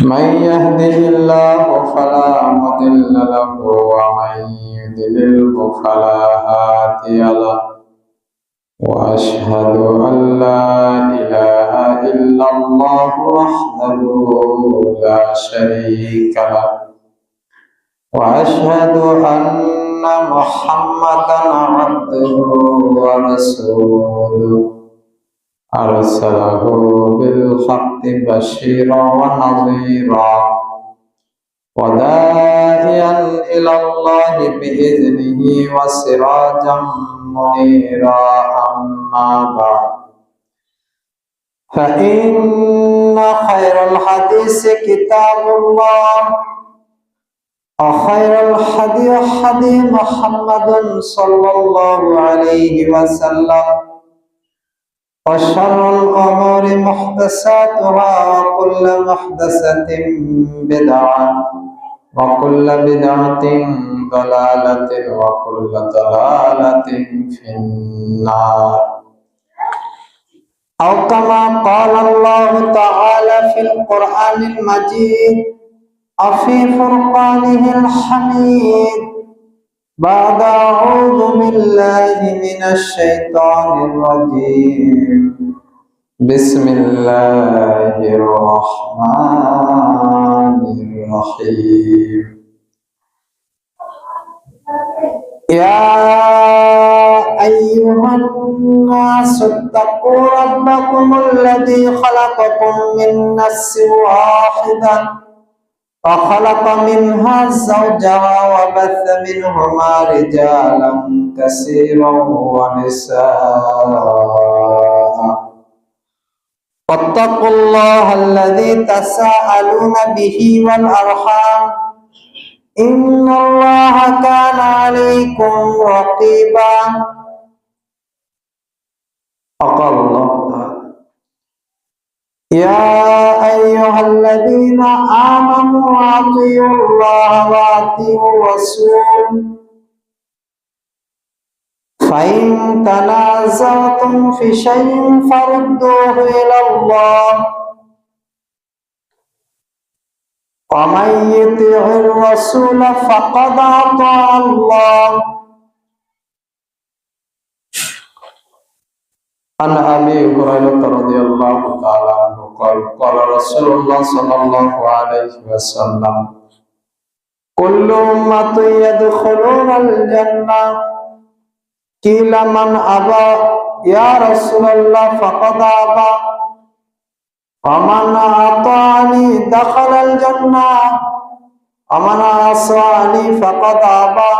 من يهده الله فلا مضل له ومن يضلله فلا هادي له وأشهد أن لا إله إلا الله وحده لا شريك له وأشهد أن محمدا عبده ورسوله أرسله بالحق بشيرا ونذيرا وداعيا إلى الله بإذنه وسراجا منيرا أما بعد فإن خير الحديث كتاب الله وخير الهدي هدي محمد صلى الله عليه وسلم وشر الأمور محدثاتها وكل محدثة بدعة وكل بدعة ضلالة وكل ضلالة في النار أو كما قال الله تعالى في القرآن المجيد وفي فرقانه الحميد بعد أعوذ بالله من الشيطان الرجيم بسم الله الرحمن الرحيم يا أيها الناس اتقوا ربكم الذي خلقكم من نفس واحدة وخلق منها زوجها وبث منهما رجالا كثيرا ونساء واتقوا الله الذي تساءلون به والأرحام إن الله كان عليكم رقيبا وقال الله تعالى يا أيها الذين آمنوا أطيعوا الله وأطيعوا الرسول فإن تنازعتم في شيء فردوه إلى الله ومن يطع الرسول فقد أطاع الله عن أبي هريرة رضي الله تعالى عنه قال قال رسول الله صلى الله عليه وسلم كل أمة يدخلون الجنة قيل من أبى يا رسول الله فقد أبى ومن أطاعني دخل الجنة ومن عصاني فقد أبى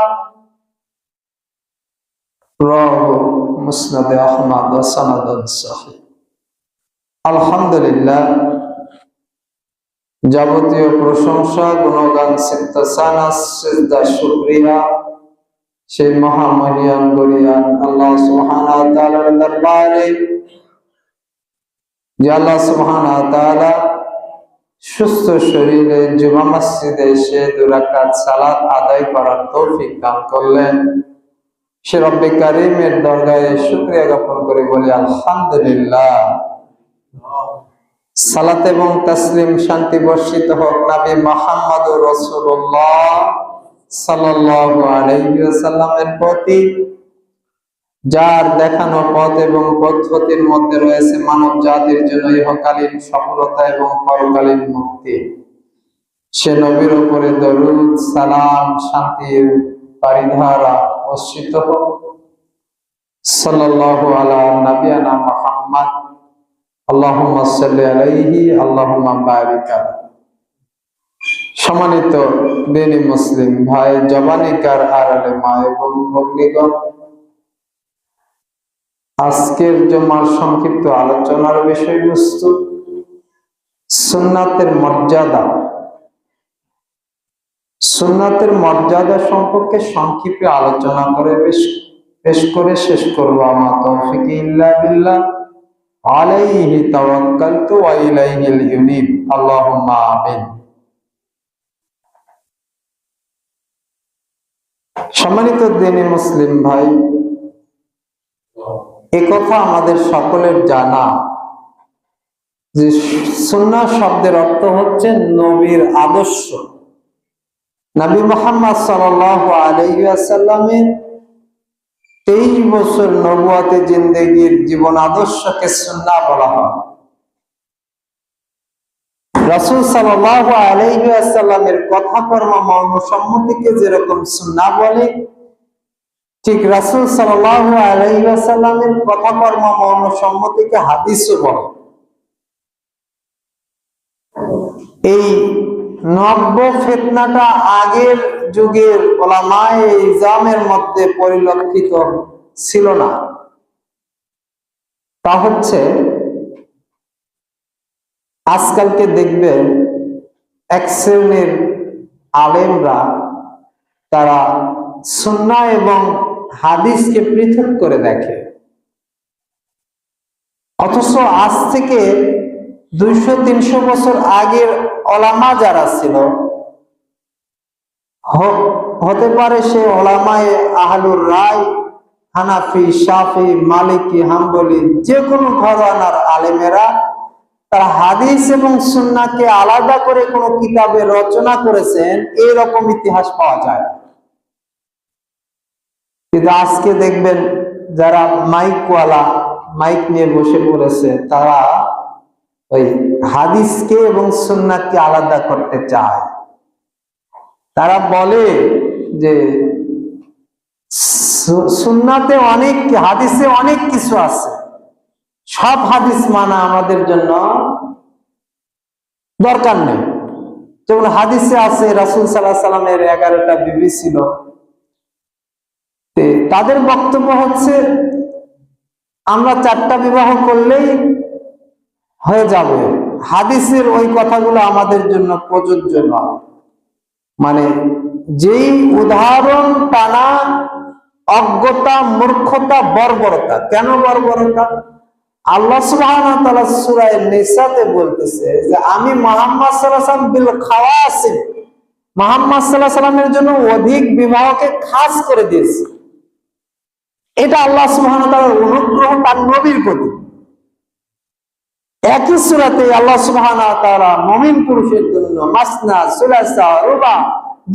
رواه মুসনাদ আহমদ ওয়া সানাদুন সহিহ। আলহামদুলিল্লাহ, যাবতীয় প্রশংসা গুণগান সিফতাসানা সিজদা শুকরিয়া সেই মহামহিয়ান গরিয়ান আল্লাহ সুবহানাহু ওয়া তাআলার দরবারে যে আল্লাহ সুবহানাহু ওয়া তাআলা সুস্থ শরীরে জুমা মসজিদে এসে 2 রাকাত সালাত আদায় করার তৌফিক দান করলেন। সে রব্বে কারীমের দরগাহে শুকরিয়া জ্ঞাপন করে বলি আলহামদুলিল্লাহ। সালাত এবং তাসলিম শান্তি বর্ষিত হোক নবী মুহাম্মদুর রাসূলুল্লাহ সাল্লাল্লাহু আলাইহি ওয়াসাল্লামের প্রতি, যার দেখানো পথ এবং পদ্ধতির মধ্যে রয়েছে মানব জাতির জন্য ইহকালীন সফলতা এবং পরকালীন মুক্তি। সে নবীর উপরে দরুদ সালাম শান্তির পারিধারা বর্ষিত হোক। সাল্লাল্লাহু আলা নবিয়ানা মুহাম্মদ আল্লাহুম্মা সাল্লি আলাইহি আল্লাহুম্মা বারিক আলাইহি। সম্মানিত দিনী মুসলিম ভাই, জবানিকার আড়ালে মা এবং ভগ্নীগণ, আজকের জুমার সংক্ষিপ্ত আলোচনার বিষয়বস্তু সুন্নাতের মর্যাদা। সুন্নাতের মর্যাদা সম্পর্কে সংক্ষেপে আলোচনা করে পেশ করে শেষ করব। আমা তৌফিক ইল্লা বিল্লাহ আলাইহি তাওয়াক্কালতু ওয়া ইলাইহিল ইউনিব। আল্লাহুম্মা আমিন। সম্মানিত দ্বীনি মুসলিম ভাই, একথা আমাদের সকলের জানা যে সুন্নাহ শব্দের অর্থ হচ্ছে নবীর আদর্শ। নবী মুহাম্মদ সাল্লাল্লাহু আলাইহি ওয়াসাল্লামের 23 বছর নবুয়তে জিন্দেগির জীবন আদর্শকে সুন্নাহ বলা হয়। রাসূল সাল্লাল্লাহু আলাইহি ওয়াসাল্লামের কথা কর্ম মর্ম সম্মতিকে যেরকম সুন্নাহ বলে, ঠিক রাসূল সাল্লাল্লাহু আলাইহি ওয়াসাল্লামের কথা কর্ম মর্ম সম্মতিকে হাদিসও বলে। এই নব্য ফিতনাটা আগের যুগের উলামায়ে ইজামের মধ্যে পরিলক্ষিত ছিল না। তা হচ্ছে আজকালকে দেখবেন এক শ্রেণীর আলেমরা তারা সুন্নাহ এবং হাদিসকে পৃথক করে দেখে, অথচ আজ থেকে 200-300 বছর আগের ওলামা যারা ছিল, হতে পারে সে ওলামায়ে আহলুর রায়, হানাফি, শাফি, মালিকি, হাম্বলি, যে কোনো ঘরানার আলেমেরা তারা হাদিস এবং সুন্নাহকে আলাদা করে কোনো কিতাবে রচনা করেছেন, এরকম ইতিহাস পাওয়া যায়। কিন্তু আজকে দেখবেন যারা মাইকওয়ালা, মাইক নিয়ে বসে পড়েছে, তারা ওই হাদিসকে এবং সুন্নাহকে আলাদা করতে চায়। তারা বলে যে সুন্নাতে অনেক, হাদিসে অনেক কিছু আছে, সব হাদিস মানা আমাদের জন্য দরকার নেই। যেমন হাদিসে আছে রাসূল সাল্লাল্লাহু আলাইহি সাল্লামের 11টা বিবি ছিল। তাদের বক্তব্য হচ্ছে আমরা 4টা বিবাহ করলেই হয়ে যাবে, হাদিসের ওই কথাগুলো আমাদের জন্য প্রযোজ্য নয়। মানে যেই উদাহরণ টানা অজ্ঞতা, মূর্খতা, বর্বরতা। কেন বর্বরতা? আল্লাহ সুবহানাহু ওয়া তাআলা সূরা নিসাতে বলতেছে যে আমি মুহাম্মদ সাল্লাল্লাহু আলাইহি ওয়াসাল্লাম বিল খাওয়াসিম, মুহাম্মদ সাল্লাল্লাহু আলাইহি ওয়াসাল্লামের জন্য অধিক বিবাহকে খাস করে দিয়েছি। এটা আল্লাহ সুবহানাহু ওয়া তাআলার অনুগ্রহ তার নবীর প্রতি। একই সূরাতে আল্লাহ সুবহানাহু ওয়া তাআলা মুমিন পুরুষের জন্য মাসনা, সুলাসা, রুবা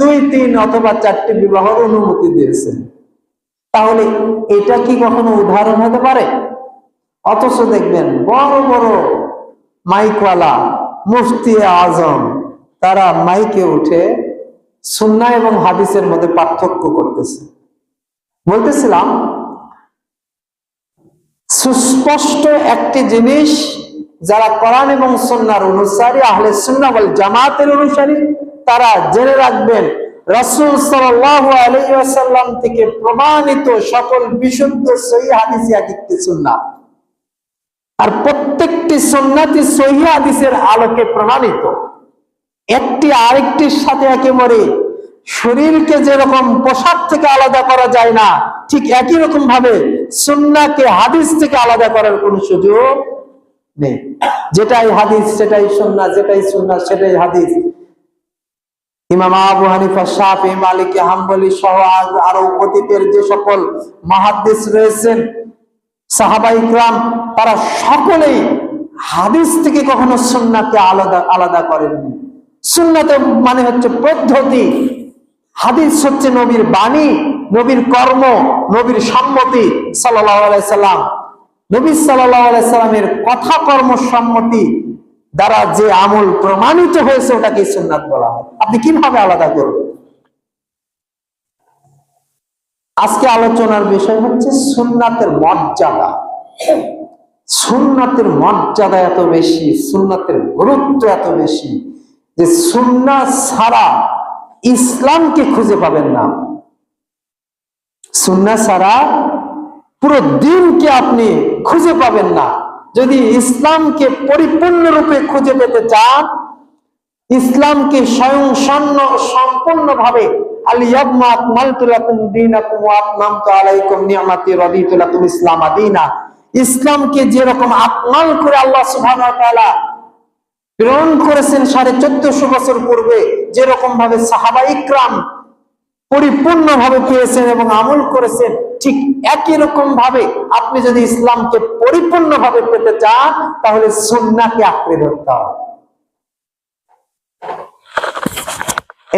2, 3 অথবা 4টি বিবাহের অনুমতি দিয়েছেন। তাহলে এটা কি কখনো উদাহরণ হতে পারে? অথচ দেখবেন বড় বড় মাইকওয়ালা, মুফতি আজম, তারা মাইকে উঠে সুন্নাহ এবং হাদিসের মধ্যে পার্থক্য করতেছে। বলতেছিলাম সুস্পষ্ট একটি জিনিস, যারা কোরআন এবং সুন্নাহর অনুসারী, আহলে সুন্নাহ ওয়াল জামাতের অনুসারী, তারা জেনে রাখবেন রাসূল সাল্লাল্লাহু আলাইহি ওয়াসাল্লাম থেকে প্রমাণিত সকল বিশুদ্ধ সহিহ হাদিসই একটি সুন্নাহ, আর প্রত্যেকটি সুন্নাতই সহিহ হাদিসের আলোকে প্রমাণিত। একটি আরেকটির সাথে একেবারে শরীরকে যেরকম পোশাক থেকে আলাদা করা যায় না, ঠিক একই রকম ভাবে সুন্নাহকে হাদিস থেকে আলাদা করার কোনো সুযোগ নেই। যেটাই হাদিস সেটাই সুন্নাহ, যেটাই সুন্নাহ সেটাই হাদিস। ইমাম আবু হানিফা, শাফি, মালিকি, হাম্বলি সহ আরো অতীতের যে সকল মুহাদ্দিস রয়েছেন, সাহাবা ইকরাম, তারা সকলেই হাদিস থেকে কখনো সুন্নাহকে আলাদা করেননি। সুন্নাত মানে হচ্ছে পদ্ধতি, হাদিস হচ্ছে নবীর বাণী, নবীর কর্ম, নবীর সম্মতি সাল্লাল্লাহু আলাইহি সাল্লাম। নবী সাল্লাল্লাহু আলাইহি সাল্লামের কথা কর্ম সম্মতি দ্বারা যে আমল প্রমাণিত হয়েছে ওটাকে সুন্নাত বলা হয়। আপনি কিভাবে আলাদা করবেন? আজকে আলোচনার বিষয় হচ্ছে সুন্নাতের মর্যাদা। সুন্নাতের মর্যাদা এত বেশি, সুন্নাতের গুরুত্ব এত বেশি যে সুন্নাহ ছাড়া ইসলামকে খুঁজে পাবেন না। সুন্নাহ ছাড়া পুরো দিনকে আপনি খুঁজে পাবেন না। যদি ইসলামকে পরিপূর্ণরূপে খুঁজে পেতে চান, ইসলামকে সম্পূর্ণভাবে আল-ইয়াওমা আকমালতু লাকুম দীনাকুম ওয়া আতমামতু আলাইকুম নি'মাতি রাদিতু লাকুম ইসলাম দীনা, ইসলামকে যেরকম আকমাল করে আল্লাহ সুবহানাহু ওয়া তাআলা প্রেরণ করেছেন 1450 বছর পূর্বে, যেরকম ভাবে সাহাবা ইকরাম পরিপূর্ণভাবে পেয়েছেন এবং আমল করেছেন, ঠিক একই রকম ভাবে আপনি যদি ইসলামকে পরিপূর্ণভাবে পেতে চান তাহলে সুন্নাহকে আঁকড়ে ধরতে হবে।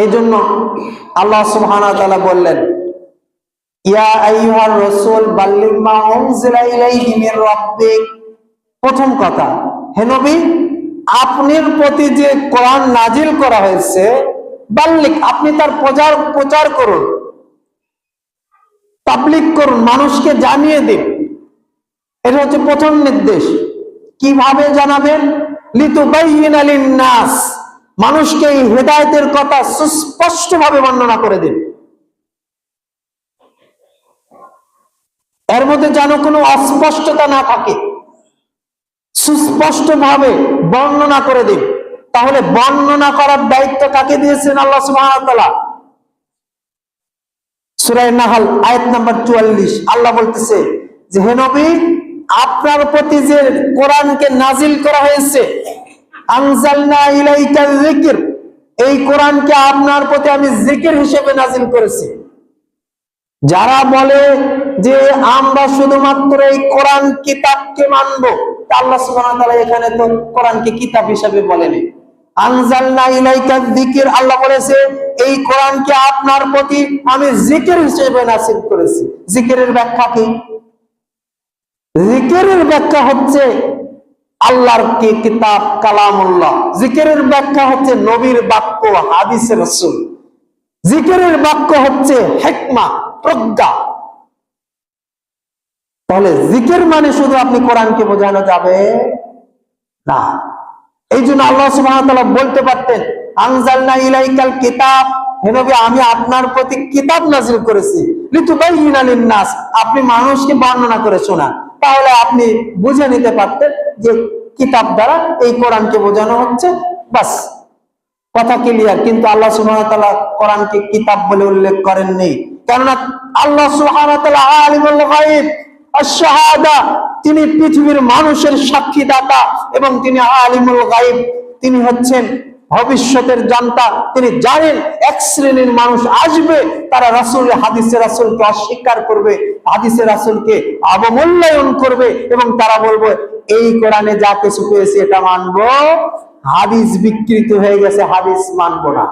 এই জন্য আল্লাহ সুবহানাহু ওয়া তাআলা বললেন, ইয়া আইয়ুহার রাসূল বাল্লিগ মা উনজিলা ইলাইহি মির রাব্বিক। প্রথম কথা, হে নবী, আপনার প্রতি যে কোরআন নাজিল করা হয়েছে, বাল্লিগ, আপনি তার প্রচার করুন, পাবলিক করুন, মানুষকে জানিয়ে দিন। এটা হচ্ছে প্রথম নির্দেশ। কিভাবে জানাবেন? লিতুবাইয়িনা লিন-নাস, মানুষকে এই হেদায়েতের কথা সুস্পষ্টভাবে বর্ণনা করে দিন। এর মধ্যে যেন কোনো অস্পষ্টতা না থাকে, সুস্পষ্টভাবে বর্ণনা করে দিন। তাহলে বর্ণনা করার দায়িত্ব কাকে দিয়েছেন? আল্লাহ সুবহানাহু ওয়া তাআলা। সূরা নাহল আয়াত নাম্বার 44 আল্লাহ বলতেছে যে, হে নবী, আপনার প্রতি যে কোরআনকে নাজিল করা হয়েছে, আনজালনা ইলাইকা যিকর, এই কোরআনকে আপনার প্রতি আমি জিকির হিসেবে নাজিল করেছি। যারা বলে যে আমরা শুধুমাত্র এই কোরআন কিতাবকে মানবো, আল্লাহ সুবহানাহু ওয়া তাআলা এখানে তো কোরআনকে কিতাব হিসেবে বলেনি। আনজালনা ইলাইকা যিকর, আল্লাহ বলেছে এই কোরআনকে আপনার প্রতি আমি জিকির হিসেবে নাজিল করেছি। জিকিরের ব্যাখ্যা কি? জিকিরের ব্যাখ্যা হচ্ছে আল্লাহর কি কিতাব কালামুল্লাহ। জিকিরের ব্যাখ্যা হচ্ছে নবীর বাক্য, হাদিসে রাসূল। জিকিরের বাক্য হচ্ছে হিকমা, প্রজ্ঞা। তাহলে জিকির মানে শুধু আপনি কোরআনকে বোঝানো যাবে না। এই জন্য আল্লাহ সুবহানাহু ওয়া তাআলা বলতে পারতেন, আনজালনা ইলাইকাল কিতাব, হে নবী, আমি আপনার প্রতি কিতাব নাজিল করেছি, লিতুবাইয়িনা লিন-নাস, আপনি মানুষকে বর্ণনা করে শোনান। তাহলে আপনি বুঝে নিতে পারতেন যে কিতাব দ্বারা এই কোরআনকে বোঝানো হচ্ছে, বাস, কথা ক্লিয়ার। কিন্তু আল্লাহ সুবহানাহু ওয়া তাআলা কোরআনকে কিতাব বলে উল্লেখ করেননি, কেননা আল্লাহ সুবহানাহু ওয়া তাআলা আলিমুল গায়ব আশ-শাহাদা, তিনি পৃথিবীর মানুষের সাক্ষীদাতা এবং তিনি আলিমুল গায়ব, তিনি হচ্ছেন ভবিষ্যতের জানতা। তিনি জানেন এক শ্রেণীর মানুষ আসবে, তারা রাসূলের হাদিসে রাসূলকে অস্বীকার করবে, হাদিসে রাসূলকে অবমূল্যায়ন করবে এবং তারা বলবে এই কোরআনে যা কিছু পেয়েছে এটা মানবো, হাদিস বিকৃত হয়ে গেছে, হাদিস মানবো না।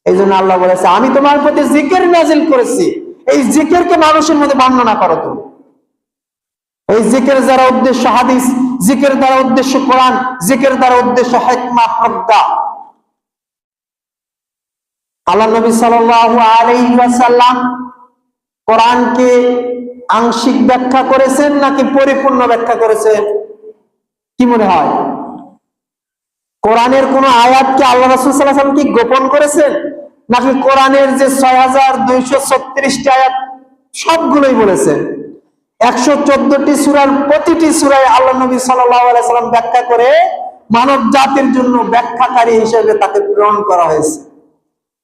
এই জন্য আল্লাহ বলেছে, আমি তোমার প্রতি জিকির নাজিল করেছি, এই জিকিরকে মানুষের মধ্যে বর্ণনা করো তুমি। এই জিকির দ্বারা উদ্দেশ্য হাদিস, জিকির দ্বারা উদ্দেশ্য কোরআন, জিকির দ্বারা উদ্দেশ্য হিকমা, প্রজ্ঞা। আল্লাহ নবী সাল্লাল্লাহু আলাইহি ওয়াসাল্লাম কোরআনকে আংশিক ব্যাখ্যা করেছেন নাকি পরিপূর্ণ ব্যাখ্যা করেছেন? কি মনে হয়? কোরআনের কোন আয়াতকে আল্লাহ রাসূল সাল্লাল্লাহু আলাইহি ওয়াসাল্লাম কি গোপন করেছেন, নাকি কোরআনের যে ৬২৩৬টি আয়াত সবগুলোই বলেছেন? ১১৪টি সূরার প্রতিটি সূরায় আল্লাহ নবী সাল্লাল্লাহু আলাইহি ওয়াসাল্লাম ব্যাখ্যা করে মানব জাতির জন্য ব্যাখ্যাকারী হিসেবে তাকে প্রেরণ করা হয়েছে।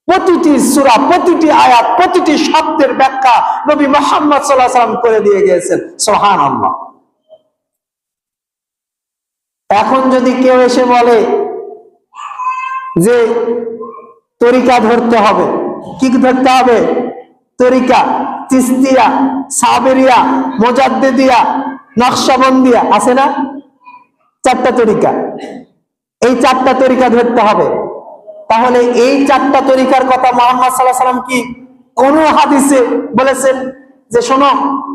প্রতিটি সূরা, প্রতিটি আয়াত, প্রতিটি শব্দের ব্যাখ্যা নবী মুহাম্মদ সাল্লাল্লাহু আলাইহি ওয়াসাল্লাম করে দিয়ে গিয়েছেন। সুবহানাল্লাহ। এখন যদি কেউ এসে বলে যে তরিকা ধরতে হবে, কি ধরতে হবে? তরিকা, চিশতিয়া, সাবেরিয়া, মুজাদ্দিদিয়া, নকশবন্দিয়া, আছে না? 4টা তরিকা। এই 4টা তরিকা ধরতে হবে। তাহলে এই 4টা তরিকার কথা মুহাম্মদ সাল্লাল্লাহু আলাইহি ওয়াসাল্লাম কি কোন হাদিসে বলেছেন যে শোনো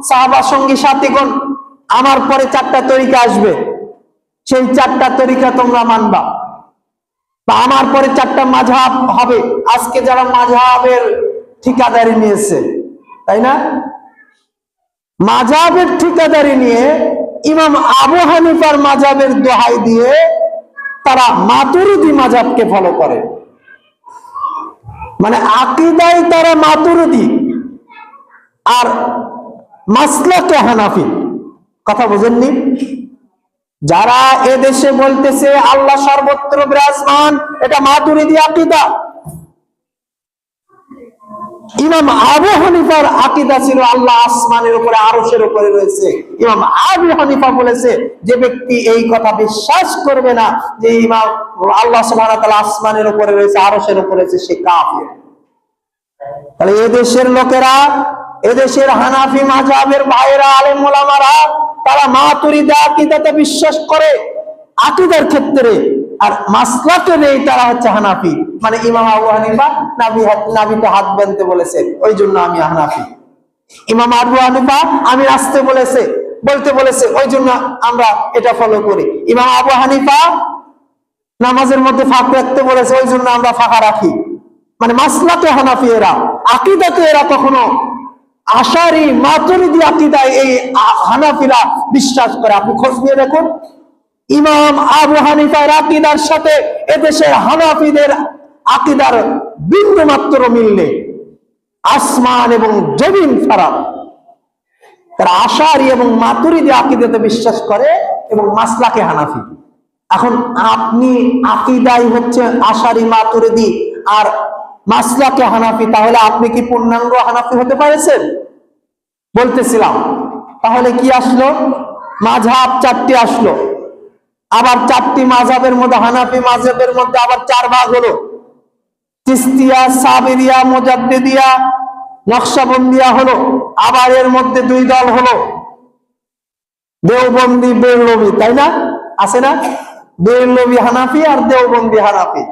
সাহাবা সঙ্গী সাথীগণ, আমার পরে 4টা তরিকা আসবে, সেই 4টা তরিকা তোমরা মানবা, বা আমার পরে 4টা মাযহাব হবে? আজকে যারা মাযহাবের ঠিকাদারি নিয়েছে, তাই না, মাযহাবের ঠিকাদারি নিয়ে ইমাম আবু হানিফার মাযহাবের দোহাই দিয়ে তারা মাতুরিদি মাযহাবকে ফলো করে। মানে আকীদায় তারা মাতুরিদি আর মাসলাকে হানাফি। কথা বুঝেননি? যারা এদেশে বলতেছে আল্লাহ সর্বত্র বিরাজমান, এটা মাতুরিদি আকীদা। ইমাম আবু হানিফার আকীদা ছিল আল্লাহ আসমানের উপরে, আরশের উপরে রয়েছে। ইমাম আবু হানিফা বলেছে যে ব্যক্তি এই কথা বিশ্বাস করবে না যে ইমাম আল্লাহ সুবহানাহু ওয়া তাআলা আসমানের উপরে রয়েছে, আরশের উপরে রয়েছে, সে কাফের। তাহলে এই দেশের লোকেরা এদেশের হানাফি মাযহাবের ভাইরা আলেম ওলামারা তারা মাতুরিদি আকীদাতে বিশ্বাস করে আকীদার ক্ষেত্রে, আর মাসলাকে নেই তারা হচ্ছে হানাফি। মানে ইমাম আবু হানিফা নাবিকে হাত বাঁধতে বলেছে, ওই জন্য আমি হানাফি। ইমাম আবু হানিফা আমি আসতে বলতে বলেছে, ওই জন্য আমরা এটা ফলো করি। ইমাম আবু হানিফা নামাজের মধ্যে ফাঁক রাখতে বলেছে, ওই জন্য আমরা ফাঁকা রাখি। মানে মাসলাকে হানাফি এরা, আকীদাতে এরা কখনো আশারি মাতুরিদি আকীদায় এই হানাফিরা বিশ্বাস করে। আপনি খোঁজ নিয়ে দেখুন, ইমাম আবু হানিফার আকীদার সাথে এদেশের হানাফিদের আকীদার বিন্দু মাত্র মিল নেই, আসমান এবং জমিন ফারাক। তারা আশারি এবং মাতুরিদি আকীদাতে বিশ্বাস করে এবং মাসলাকে হানাফি। এখন আপনি আকীদাই হচ্ছে আশারি মাতুরিদি আর মাসলাকে হানাফি, তাহলে আপনি কি পূর্ণাঙ্গ হানাফি হতে পেরেছেন? বলতেছিলাম, তাহলে কি আসলো? মাযহাব 4টি আসলো, আবার 4টি মাযহাবের মধ্যে হানাফি মাযহাবের মধ্যে আবার 4 ভাগ হলো, চিশতিয়া, সাবিরিয়া, মুজাদ্দিদিয়া, নকশবন্দিয়া হলো। আবার এর মধ্যে 2 দল হলো, দেওবন্দি বেরলভী, তাই না? আছে না? বেরলভী হানাফি আর দেওবন্দি হানাফি।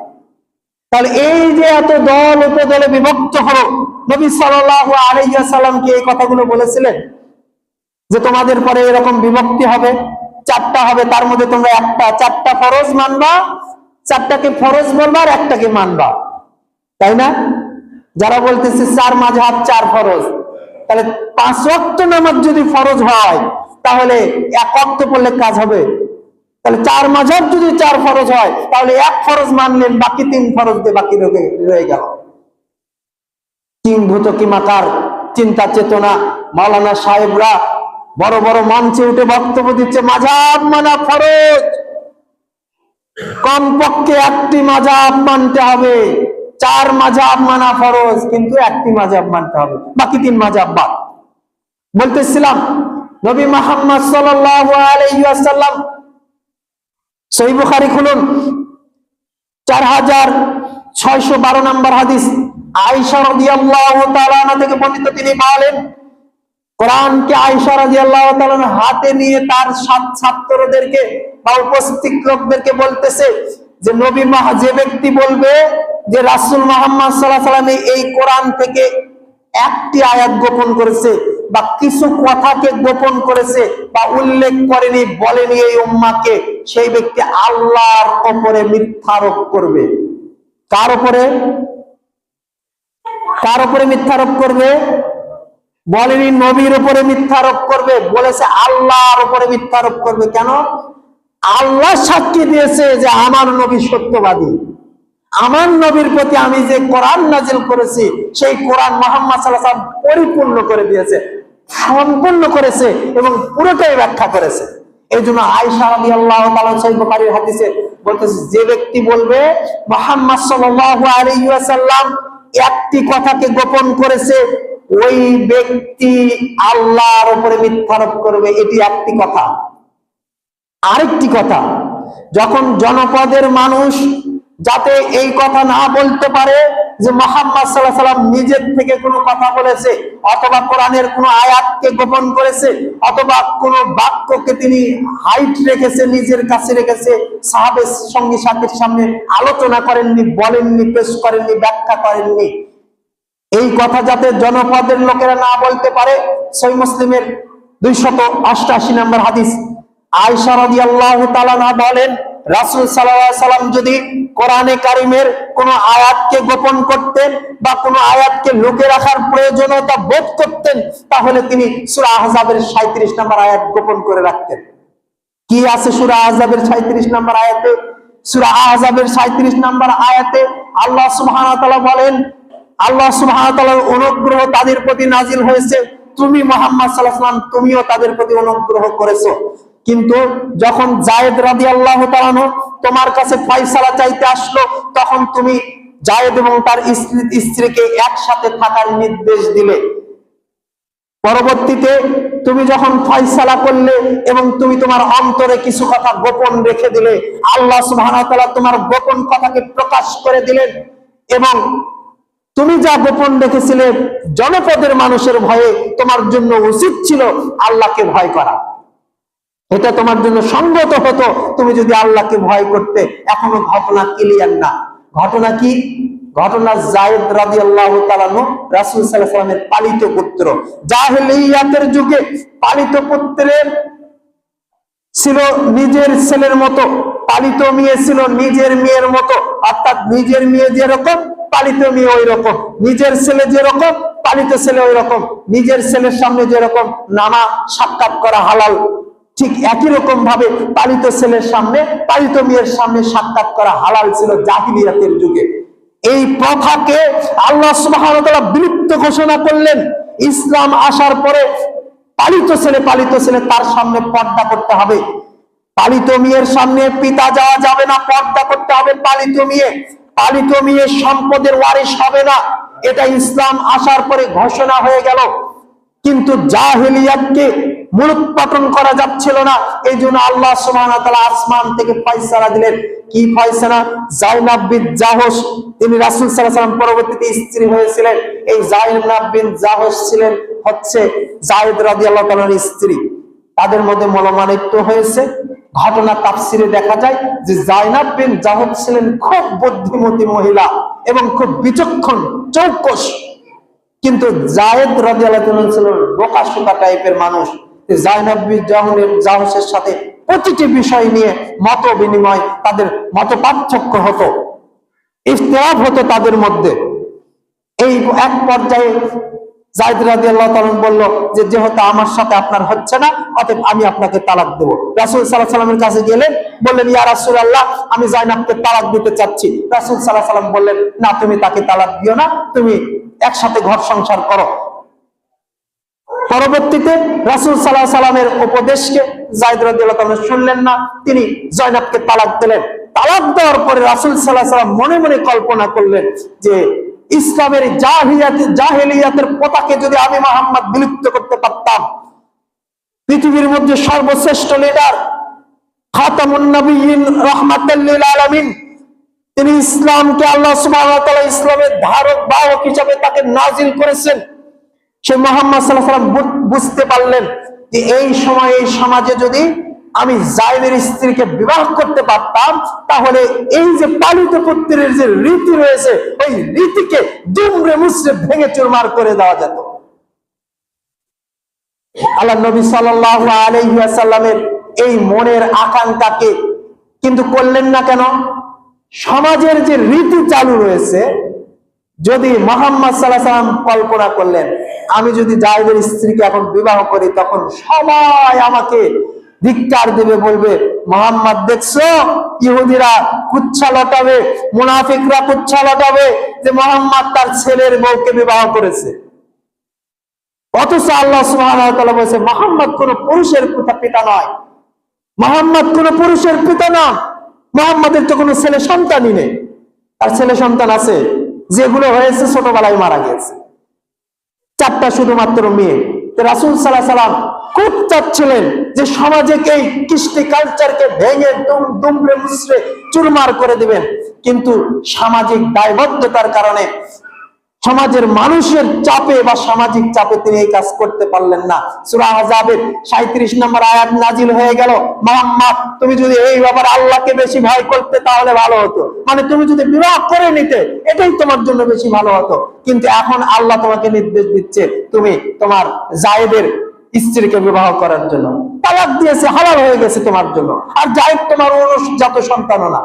তাহলে এই যে এত দল উপদলে বিভক্ত হলো, নবী সাল্লাল্লাহু আলাইহি ওয়াসাল্লাম কি এই কথাগুলো বলেছিলেন যে তোমাদের পরে এরকম বিভক্তি হবে, 4টা হবে, তার মধ্যে তোমরা 4টা ফরজ মানবা, 4টাকে ফরজ বলবা আর 1টাকে মানবা, তাই না? যারা বলতেছে 4 মাযহাব 4 ফরজ, তাহলে 5 ওয়াক্ত নামাজ যদি ফরজ হয় তাহলে 1 ওয়াক্ত পড়লে কাজ হবে। তাহলে 4 মাযহাব যদি 4 ফরজ হয় তাহলে 1 ফরজ মানলেন, বাকি 3 ফরজ দিয়ে বাকি রয়ে গেল। কিংভূত কিমাকার চিন্তা চেতনা মাওলানা সাহেবরা বড় বড় মঞ্চে উঠে বক্তব্য দিচ্ছে মাযহাব মানা ফরজ, কমপক্ষে 1টি মাযহাব মানতে হবে, 4 মাযহাব মানা ফরজ, কিন্তু 1টি মাযহাব মানতে হবে, বাকি 3 মাযহাব বাদ। বলতেছিলাম নবী মুহাম্মদ সাল্লাল্লাহু আলাইহি ওয়াসাল্লাম, সহিহ বুখারী খুলুন, 4612 নম্বর হাদিস, আয়েশা রাদিয়াল্লাহু তাআলা আনহা থেকে বর্ণিত, তিনি বলেন কোরআনকে আয়েশা রাদিয়াল্লাহু তাআলা হাতে নিয়ে তার ছাত্রদেরকে বা উপস্থিত লোকদেরকে বলতেছে যে নবী যে ব্যক্তি বলবে যে রাসূল মুহাম্মদ সাল্লাল্লাহু আলাইহি ওয়াসাল্লাম এই কোরআন থেকে 1টি আয়াত গোপন করেছে বা কিছু কথাকে গোপন করেছে বা উল্লেখ করেনি, বলেনি এই উম্মাহকে, সেই ব্যক্তি আল্লাহর উপরে মিথ্যারোপ করবে। কার উপরে মিথ্যারোপ করবে? বলেনি নবীর উপরে মিথ্যারোপ করবে, বলেছে আল্লাহর উপরে মিথ্যারোপ করবে। কেন? আল্লাহ সাক্ষী দিয়েছে যে আমার নবী সত্যবাদী, আমার নবীর প্রতি আমি যে কোরআন নাজিল করেছি সেই কোরআন মুহাম্মদ সাল্লাল্লাহু আলাইহি ওয়াসাল্লাম পরিপূর্ণ করে দিয়েছে, সম্পূর্ণ করেছে এবং পুরোটাই ব্যাখ্যা করেছে। এই জন্য আয়েশা রাদিয়াল্লাহু তাআলা সহিহ বুখারীর হাদিসে বলতেছে যে ব্যক্তি বলবে মুহাম্মদ সাল্লাল্লাহু আলাইহি ওয়াসাল্লাম 1টি কথাকে গোপন করেছে, ওই ব্যক্তি আল্লাহর উপরে মিথ্যারোপ করবে। এটি 1টি কথা। আরেকটি কথা, যখন জনপদের মানুষ যাতে এই কথা না বলতে পারে যে মুহাম্মদ সাল্লাল্লাহু আলাইহি ওয়াসাল্লাম নিজের থেকে কোনো কথা বলেছে অথবা কোরআনের কোনো আয়াতকে গোপন করেছে অথবা কোনো বাক্যকে তিনি হাইট রেখেছে, নিজের কাছে রেখেছে, সাহাবের সঙ্গী সাথীর সামনে আলোচনা করেননি, বলেননি, পেশ করেননি, ব্যাখ্যা করেননি, এই কথা যাতে জনপদের লোকেরা না বলতে পারে, সহিহ মুসলিমের 288 নম্বর হাদিস, আয়েশা রাদিয়াল্লাহু তাআলা বলেন রাসূল সাল্লাল্লাহু আলাইহি ওয়াসাল্লাম যদি কোরআনে কারীমের কোন আয়াতকে গোপন করতেন বা কোন আয়াতকে লুকিয়ে রাখার প্রয়োজনীয়তা বোধ করতেন তাহলে তিনি সূরা আহজাবের 37 নম্বর আয়াত গোপন করে রাখতেন। কি আছে সূরা আহজাবের 37 নম্বর আয়াতে? সূরা আহজাবের 37 নম্বর আয়াতে আল্লাহ সুবহানাহু ওয়া তাআলা বলেন, আল্লাহ সুবহানাহু ওয়া তাআলার অনুগ্রহ তাদের প্রতি নাজিল হয়েছে, তুমি মুহাম্মদ সাল্লাল্লাহু আলাইহি ওয়াসাল্লাম তুমিও তাদের প্রতি অনুগ্রহ করেছো। কিন্তু যখন যায়েদ রাদিয়াল্লাহু তাআলা তোমার কাছে ফয়সালা চাইতে আসলো তখন তুমি যায়েদ এবং তার স্ত্রীকে একসাথে থাকার নির্দেশ দিলে, পরবর্তীতে তুমি যখন ফয়সালা করলে এবং তুমি তোমার অন্তরে কিছু কথা গোপন রেখে দিলে, আল্লাহ সুবহানাহু ওয়া তাআলা তোমার গোপন কথাকে প্রকাশ করে দিলেন এবং তুমি যা গোপন রেখেছিলে জনপদের মানুষের ভয়ে, তোমার জন্য উচিত ছিল আল্লাহকে ভয় করা। এটা তোমার জন্য সঙ্গত হতো তুমি যদি আল্লাহকে ভয় করতে। এখনো ঘটনা ক্লিয়ার না। ঘটনা কি? ঘটনা যায়েদ রাদিয়াল্লাহু তাআলা আনহু রাসূল সাল্লাল্লাহু আলাইহি ওয়াসাল্লামের পালিত পুত্র। জাহেলিয়াতের যুগে পালিত পুত্রের ছিল নিজের ছেলের মতো, পালিত মেয়ে ছিল নিজের মেয়ের মতো। অর্থাৎ নিজের মেয়ে যেরকম পালিত মেয়ে ওই রকম, নিজের ছেলে যেরকম পালিত ছেলে ওই রকম। নিজের ছেলের সামনে যেরকম নানা সাক্ষাৎ করা হালাল, ঠিক একই রকম ভাবে পালিত ছেলের সামনে পালিত মেয়ের সামনে সাক্ষাৎ করা হালাল ছিল জাহিলিয়াতের যুগে। এই প্রথাকে আল্লাহ সুবহানাহু ওয়া তাআলা বিলুপ্ত ঘোষণা করলেন। ইসলাম আসার পরে পালিত ছেলে তার সামনে পর্দা করতে হবে। পালিত মেয়ের সামনে পিতা যাওয়া যাবে না, পর্দা করতে হবে। পালিত মেয়ে সম্পদের ওয়ারিশ হবে না। এটা ইসলাম আসার পরে ঘোষণা হয়ে গেল। কিন্তু জাহেলিয়াতকে মূলোৎপাটন করা যাচ্ছিল না। এই জন্য আল্লাহ সুবহানাহু ওয়া তাআলা আসমান থেকে ফয়সালা দিলেন। কি ফয়সালা? যায়নাব বিনতে জাহশ, তিনি রাসূল সাল্লাল্লাহু আলাইহি ওয়াসাল্লাম পরবর্তীতে স্ত্রী হয়েছিলেন। এই যায়নাব বিনতে জাহশ ছিলেন হচ্ছে যায়েদ রাদিয়াল্লাহু তাআলার স্ত্রী। তাদের মধ্যে মনোমালিন্য হয়েছে। ঘটনা তাফসিরে দেখা যায় যে যায়নাব বিনতে জাহশ ছিলেন খুব বুদ্ধিমতী মহিলা এবং খুব বিচক্ষণ, চৌকস। কিন্তু যায়েদ রাদিয়াল্লাহু তাআলা ছিল বোকাশোকা টাইপের মানুষ। যায়নাব বিনতে জাহশের সাথে প্রতিটি বিষয় নিয়ে মত বিনিময়, তাদের মত পার্থক্য হতো, ইখতিলাফ হতো তাদের মধ্যে। এই এক পর্যায়ে যায়েদ রাদিয়াল্লাহু তাআলা বলল যে যেহেতু আমার সাথে আপনার হচ্ছে না, অতএব আমি আপনাকে তালাক দেব। রাসূল সাল্লাল্লাহু আলাইহি ওয়াসাল্লামের কাছে গেলেন, বললেন ইয়া রাসূলুল্লাহ, আমি যায়নাবকে তালাক দিতে চাচ্ছি। রাসূল সাল্লাল্লাহু আলাইহি ওয়াসাল্লাম বললেন না, তুমি তাকে তালাক দিও না, তুমি একসাথে ঘর সংসার করো। পরবর্তীতে রাসূল সাল্লাল্লাহু আলাইহি ওয়াসাল্লামের উপদেশকে যায়েদ রাদিয়াল্লাহু তাআলা শুনলেন না, তিনি যায়নাবকে তালাক দিলেন। তালাক দেওয়ার পরে রাসূল সাল্লাল্লাহু আলাইহি ওয়াসাল্লাম মনে মনে কল্পনা করলেন যে ইসলামের জাহেলিয়াতের পতাকে যদি আমি মুহাম্মদ বিলুপ্ত করতে পারতাম, পৃথিবীর মধ্যে সর্বশ্রেষ্ঠ লিডার, খাতামুন নবিয়্যিন, রাহমাতাল লিল আলামিন, তিনি ইসলামকে আল্লাহ সুবহানাহু ওয়া তাআলা ইসলামের ধারক বাহক হিসেবে তাকে নাজিল করেছেন। সে মুহাম্মদ সাল্লাল্লাহু আলাইহি ওয়াসাল্লাম বুঝতে পারলেন যে এই সময় এই সমাজে যদি আমি যায়েদের স্ত্রীকে বিবাহ করতে পারতাম, তাহলে এই যে পালিত পুত্রের যে রীতি রয়েছে, ওই রীতিকে দুমড়ে মুচড়ে ভেঙে চুরমার করে দেওয়া যেত। আল্লাহ নবী সাল্লাল্লাহু আলাইহি ওয়াসাল্লামের এই মনের আকাঙ্ক্ষাকে কিন্তু করলেন না কেন? সমাজের যে রীতি চালু রয়েছে, যদি মুহাম্মদ সাল্লাল্লাহু আলাইহি ওয়াসাল্লাম কল্পনা করলেন আমি যদি যায়েদের স্ত্রীকে এখন বিবাহ করি, তখন সবাই আমাকে ধিক্কার দেবে, বলবে মুহাম্মদ দেখছো ইহুদিরা কুচ্ছা লটাবে, মুনাফিকরা কুচ্ছা লটাবে যে মুহাম্মদ তার ছেলের বউকে বিবাহ করেছে। অথচ আল্লাহ সুবহানাহু ওয়া তাআলা বলেছে মুহাম্মদ কোন পুরুষের পিতা নয়, মুহাম্মদ কোন পুরুষের পিতা না। মুহাম্মাদের তো কোনো ছেলে সন্তানই নেই। আর ছেলে সন্তান আছে, যেগুলো হয়েছে ছোটবেলায় মারা গেছে, 4টা শুধুমাত্র মেয়ে। রাসূল সাল্লাল্লাহু আলাইহি ওয়াসাল্লাম খুব চাচ্ছিলেন যে সমাজে এই কৃষ্টি কালচারকে ভেঙে দুমড়ে মুচড়ে চুরমার করে দিবেন, কিন্তু সামাজিক দায়বদ্ধতার কারণে, সমাজের মানুষের চাপে বা সামাজিক চাপে তিনি এই কাজ করতে পারলেন না। সূরা আহজাবের 37 নম্বর আয়াত নাজিল হয়ে গেল, মুহাম্মদ তুমি যদি এই ব্যাপারে আল্লাহকে বেশি ভয় করতে তাহলে ভালো হতো, মানে তুমি যদি বিবাহ করে নিতে এটাই তোমার জন্য বেশি ভালো হতো। কিন্তু এখন আল্লাহ তোমাকে নির্দেশ দিচ্ছে তুমি তোমার যায়েদের স্ত্রীকে বিবাহ করার জন্য, তালাক দিয়েছে, হালাল হয়ে গেছে তোমার জন্য। আর যায়েদ তোমার অনুজাত সন্তানও না।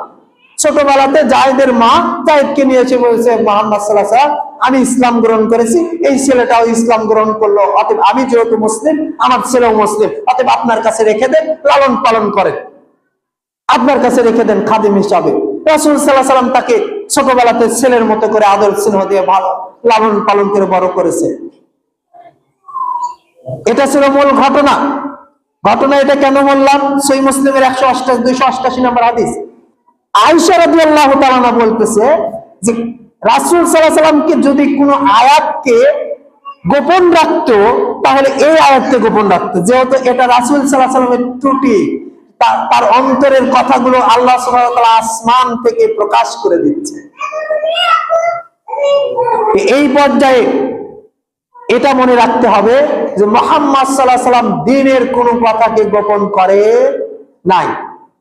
ছোটবেলাতে যায়েদের মা যায়েদকে নিয়ে এসে বলেছে মুহাম্মদ সাল্লাল্লাহু আলাইহি ওয়াসাল্লাম আমি ইসলাম গ্রহণ করেছি, এই ছেলেটাও ইসলাম গ্রহণ করলো, অতএব আমি যেহেতু মুসলিম আমার ছেলেও মুসলিম, অতএব আপনার কাছে রেখে দেন, লালন পালন করেন, আপনার কাছে রেখে দেন খাদিম হিসাবে। রাসূল সাল্লাল্লাহু আলাইহি ওয়াসাল্লাম তাকে ছোটবেলাতে ছেলের মতো করে আদর স্নেহ দিয়ে ভালো লালন পালন করে বড় করেছে। এটা ছিল মূল ঘটনা। এটা কেন বললাম? সহিহ মুসলিমের 288 নম্বর হাদিস, আয়েশা রাদিয়াল্লাহু তাআলা বলতেছে যে রাসূল সাল্লাল্লাহু আলাইহি ওয়াসাল্লামকে যদি কোনো আয়াতকে গোপন রাখতো, তাহলে এই আয়াতকে গোপন রাখতো, যেহেতু এটা রাসূল সাল্লাল্লাহু আলাইহি ওয়াসাল্লামের ত্রুটি, তার অন্তরের কথাগুলো আল্লাহ সুবহানাহু ওয়া তাআলা আসমান থেকে প্রকাশ করে দিচ্ছে। এই পর্যায়ে এটা মনে রাখতে হবে যে মুহাম্মদ সাল্লাল্লাহু আলাইহি সাল্লাম দ্বীনের কোনো কথাকে গোপন করে নাই।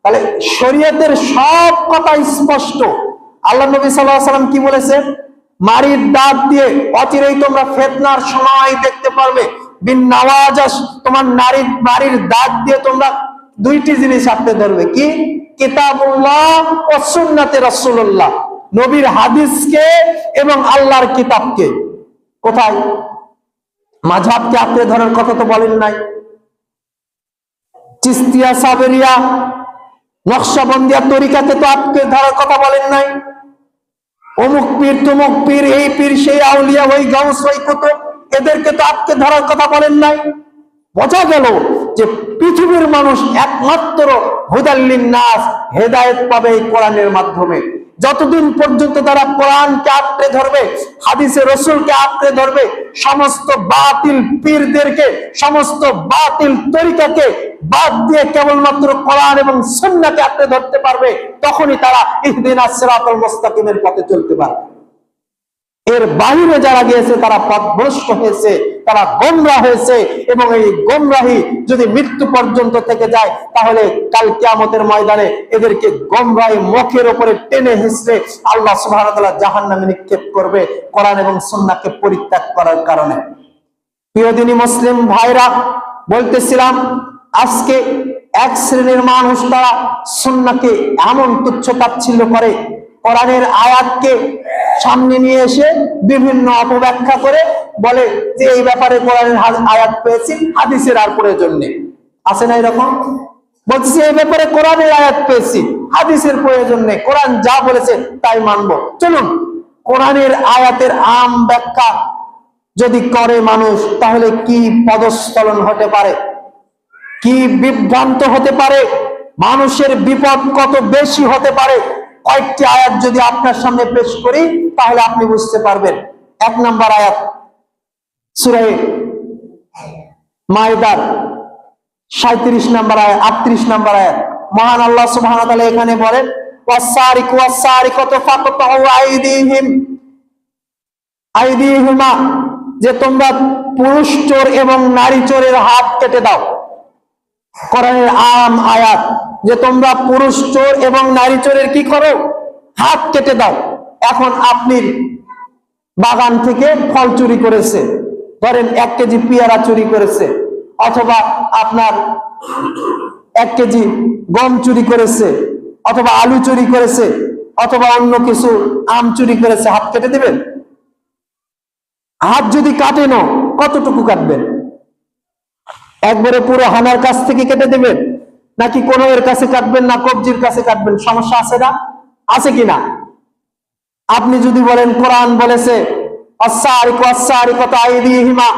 তাহলে শরীয়তের সব কথা স্পষ্ট। আল্লাহ নবী সাল্লাল্লাহু আলাইহি সাল্লাম কি বলেছে? মারির দাঁত দিয়ে অচিরেই তোমরা ফিতনার সময় দেখতে পারবে। বিন নওয়াজাস, তোমার মারির দাঁত দিয়ে তোমরা দুইটি জিনিস হাতে ধরবে। কি? কিতাবুল্লাহ ও সুন্নাতে রাসূলুল্লাহ, নবীর হাদিসকে এবং আল্লাহর কিতাবকে। কোথায়? মাযহাবকে আঁকড়ে ধরার কথা তো বলেন নাই। চিশতিয়া, সাবেরিয়া, নকশবন্দিয়া তরিকাকে তো আঁকড়ে ধরার কথা বলেন নাই। অমুক পীর, তমুক পীর, এই পীর, সেই আউলিয়া, ওই গাউস, ওই কুতুব, এদেরকে তো আঁকড়ে ধরার কথা বলেন নাই। বোঝা গেল যে পৃথিবীর মানুষ একমাত্র হুদাল্লিন নাস, হেদায়েত পাবে এই কোরআনের মাধ্যমে। যতদিন পর্যন্ত তারা কোরআনকে আঁকড়ে ধরবে, হাদিসে রাসূলকে আঁকড়ে ধরবে, সমস্ত বাতিল পীরদেরকে, সমস্ত বাতিল তরিকাকে বাদ দিয়ে কেবলমাত্র কোরআন এবং সুন্নাহকে আঁকড়ে ধরতে পারবে, তখনই তারা ইহদিনাস সিরাতাল মুস্তাকিমের পথে চলতে পারবে। এর বাইরে যারা গিয়েছে তারা পথভ্রষ্ট হয়েছে, তারা গোমরাহ হয়েছে, এবং এই গোমরাহি যদি মৃত্যু পর্যন্ত থেকে যায় তাহলে কাল কিয়ামতের ময়দানে এদেরকে গোমরাহি মুখের উপরে টেনে হিঁচড়ে আল্লাহ সুবহানাহু ওয়া তাআলা জাহান্নামে নিক্ষেপ করবে কোরআন এবং সুন্নাহকে পরিত্যাগ করার কারণে। প্রিয় দিনী মুসলিম ভাইরা, বলতেছিলাম আজকে এক শ্রেণীর মানুষ তারা সুন্নাহকে এমন তুচ্ছ তাচ্ছিল্য করে, কোরআনের আয়াতকে সামনে নিয়ে এসে বিভিন্ন অপব্যাখ্যা করে বলে যে এই ব্যাপারে কোরআনের আয়াত পেয়েছি, হাদিসের আর প্রয়োজন নেই। আছে না এরকম? বলছি এই ব্যাপারে কোরআনের আয়াত পেয়েছি, হাদিসের প্রয়োজন নেই, কোরআন যা বলেছে তাই মানবো। চলুন, কোরআনের আয়াতের আম ব্যাখ্যা যদি করে মানুষ, তাহলে কি পদস্খলন হতে পারে, কি বিভ্রান্ত হতে পারে, মানুষের বিপদ কত বেশি হতে পারে। কয়েকটি আয়াত যদি আপনার সামনে পেশ করি তাহলে আপনি বুঝতে পারবেন। 1 নম্বর আয়াত, সূরা মাইদার 37 নম্বর আয়াত, 38 নম্বর আয়াত। মহান আল্লাহ সুবহানাহু ওয়া তাআলা এখানে বলেন, ওয়াস-সারিকু ওয়াস-সারিকাতু ফাকতাউ আইদিহিমা, যে তোমরা পুরুষ চোর এবং নারী চোরের হাত কেটে দাও। কোরআনের আম আয়াত, যে তোমরা পুরুষ চোর এবং নারী চোরের কি করো? হাত কেটে দাও। এখন আপনি বাগান থেকে ফল চুরি করেছে, ধরেন 1 কেজি পেয়ারা চুরি করেছে, অথবা আপনার 1 কেজি গম চুরি করেছে, অথবা আলু চুরি করেছে, অথবা অন্য কিছু আম চুরি করেছে, হাত কেটে দিবেন? হাত যদি কাটেন, কতটুকু কাটবেন? একবারে পুরো হানার কাছ থেকে কেটে দেবেন, নাকি কোনো এর কাছে কাটবেন, না কবজির কাছে কাটবেন? সমস্যা আছে না? আছে কিনা? আপনি যদি বলেন কোরআন বলেছে আস-সারিকু ওয়াস-সারিকাতু আইদিহিমা,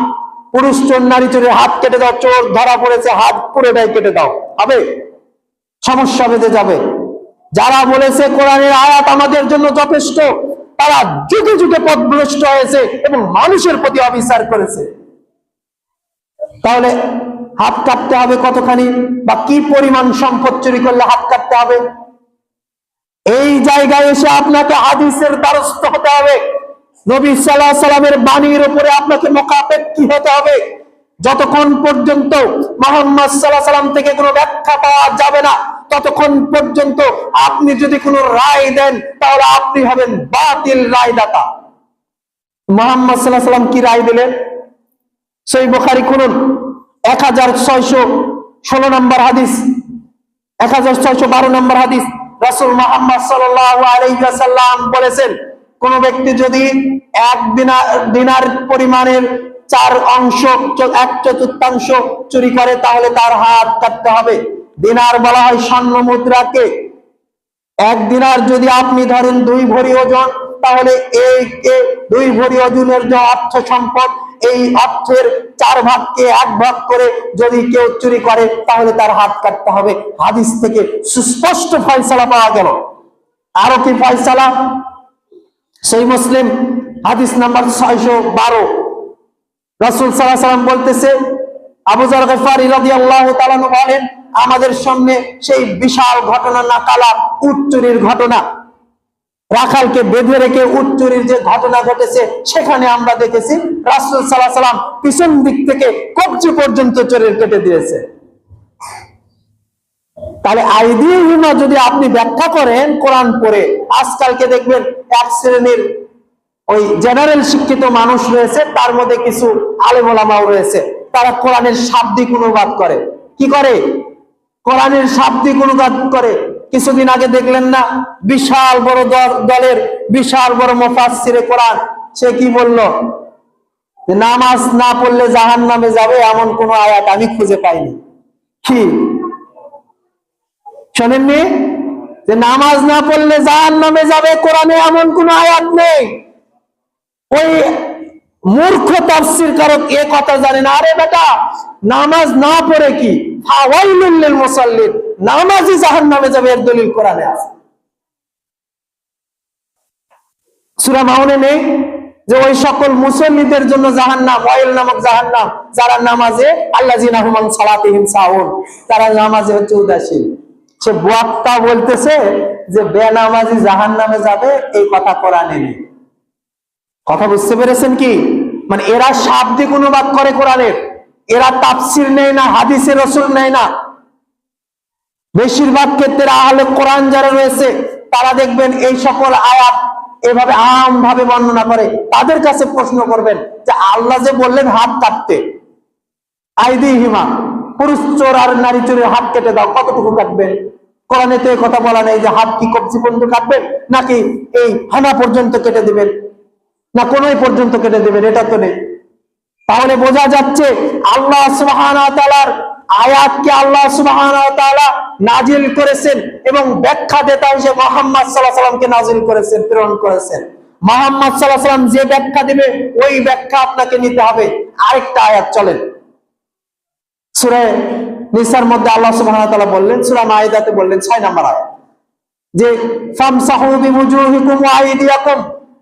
পুরুষ চোর নারী চোরের হাত কেটে দাও, চোর ধরা পড়েছে হাত পুরোটাই কেটে দাও, হবে? সমস্যা বেঁধে যাবে। যারা বলেছে কোরআনের আয়াত আমাদের জন্য যথেষ্ট, তারা যুগে যুগে পথভ্রষ্ট হয়েছে এবং মানুষের প্রতি অবিচার করেছে। তাহলে হাত কাটতে হবে কতখানি, বা কি পরিমাণ সম্পদ চুরি করলে হাত কাটতে হবে? এই জায়গায় এসে আপনাকে হাদিসের দ্বারস্থ হতে হবে। নবী সাল্লাল্লাহু আলাইহি সাল্লামের বাণীর উপরে আপনাকে মোকাবেক্ষী হতে হবে। যতক্ষণ পর্যন্ত মুহাম্মদ সাল্লাল্লাহু আলাইহি সাল্লাম থেকে কোনো ব্যাখ্যা পাওয়া যাবে না, ততক্ষণ পর্যন্ত আপনি যদি কোনো রায় দেন তাহলে আপনি হবেন বাতিল রায়দাতা। মুহাম্মদ সাল্লাল্লাহু আলাইহি সাল্লাম কি রায় দিলেন? সহিহ বুখারী খুলুন, 1616 নম্বর হাদিস, 1612 নম্বর হাদিস। রাসূল মুহাম্মদ সাল্লাল্লাহু আলাইহি ওয়াসাল্লাম বলেছেন, কোন ব্যক্তি যদি 1 দিনার পরিমাণের 4 অংশ, 1/4 চুরি করে তাহলে তার হাত কাটতে হবে। দিনার বলা হয় স্বর্ণ মুদ্রাকে। 1 দিনার যদি আপনি ধরেন 2 ভরি ওজন, তাহলে এই 2 ভরি ওজনের যে অর্থ সম্পদ, এই অর্থের 4 ভাগকে 1 ভাগ করে যদি কেউ চুরি করে তাহলে তার হাত কাটতে হবে। হাদিস থেকে সুস্পষ্ট ফয়সালা পাওয়া গেল। আরো কি ফয়সালা? সহিহ মুসলিম হাদিস নাম্বার 612, রাসূল সাল্লাল্লাহু আলাইহি ওয়াসাল্লাম বলতেছে, আবু যর গফারি রাদিয়াল্লাহু তাআলা বলেন, আমাদের সামনে সেই বিশাল ঘটনা, নাকালা উট চুরির ঘটনা। রাখালকে বেঁধে রেখে উট চুরির যে ঘটনা ঘটেছে সেখানে আমরা দেখেছি রাসূল সাল্লাল্লাহু আলাইহি সাল্লাম পিছন দিক থেকে কবজি পর্যন্ত চোরের কেটে দিয়েছে। তাহলে আইদিহিমা যদি আপনি ব্যাখ্যা করেন কোরআন পড়ে, আজকালকে দেখবেন এক শ্রেণীর ওই জেনারেল শিক্ষিত মানুষ রয়েছে, তার মধ্যে কিছু আলেম ওলামাও রয়েছে, তারা কোরআনের শাব্দিক অনুবাদ করে। কি করে? কোরআনের শাব্দিক অনুবাদ করে। কিছুদিন আগে দেখলেন না, বিশাল বড় দলের বিশাল বড় মুফাসসিরে কোরআন, সে কি বলল? যে নামাজ না পড়লে জাহান্নামে যাবে এমন কোন আয়াত আমি খুঁজে পাইনি। কি শোনেননি? যে নামাজ না পড়লে জাহান্নামে যাবে, কোরআনে এমন কোন আয়াত নেই। ওই মূর্খ তাফসীরকারক এ কথা জানে না। আরে বেটা, নামাজ না পড়ে কি ফাওয়াইলুল লিল মুসাল্লিন, নামাজি জাহান্নামে যাবে, এর দলিল কোরআনে আছে। সূরা মাউনে নেই যে ওই সকল মুসল্লিদের জন্য জাহান্নাম, ওয়াইল নামক জাহান্নাম, যারা নামাজে আল্লাযিনা হুম আন সালাতিহিম সাহুন, তারা নামাজে হচ্ছে উদাসীন। সে বক্তা বলতেছে যে বেনামাজি জাহান্নামে যাবে, এই কথা কোরআনে নেই। কথা বুঝতে পেরেছেন কি? মানে এরা শাব্দিক অনুবাদ করে কোরআনের, এরা তাফসীর নেয় না, হাদিসে রাসূল নেয় না। বেশিরভাগ ক্ষেত্রে আহলে কোরআন যারা রয়েছে তারা দেখবেন এই সকল আয়াত এভাবে আম ভাবে বর্ণনা করে। তাদের কাছে প্রশ্ন করবেন যে আল্লাহ যে বললেন হাত কাটতে, আইদিহিমা, পুরুষ চোর আর নারী চোরের হাত কেটে দাও, কতটুকু কাটবেন? কোরআনে তো এই কথা বলা নেই যে হাত কি কবজি পর্যন্ত কাটবেন, নাকি এই হানা পর্যন্ত কেটে দিবেন, না কোনই পর্যন্ত কেটে দিবেন, এটা তো নেই। তাহলে বোঝা যাচ্ছে আল্লাহ সুবহানাহু ওয়া তাআলার আয়াতকে আল্লাহ সুবহানাহু ওয়া তাআলা নাজিল করেছেন এবং ব্যাখ্যা দাতা হিসেবে মুহাম্মদ সাল্লাল্লাহু আলাইহি ওয়াসাল্লামকে নাজিল করেছেন, প্রেরণ করেছেন। মুহাম্মদ সাল্লাল্লাহু আলাইহি ওয়াসাল্লাম যে ব্যাখ্যা দিবে ওই ব্যাখ্যা আপনাকে নিতে হবে। আরেকটা আয়াত চলেন, সূরা নিসার মধ্যে আল্লাহ সুবহানাহু ওয়া তাআলা বললেন, সূরা মাইদাতে বললেন 6 নম্বর আয়াত, যে ফামসাহু বিওয়াজুহিকুম ওয়া আইদিয়াকুম,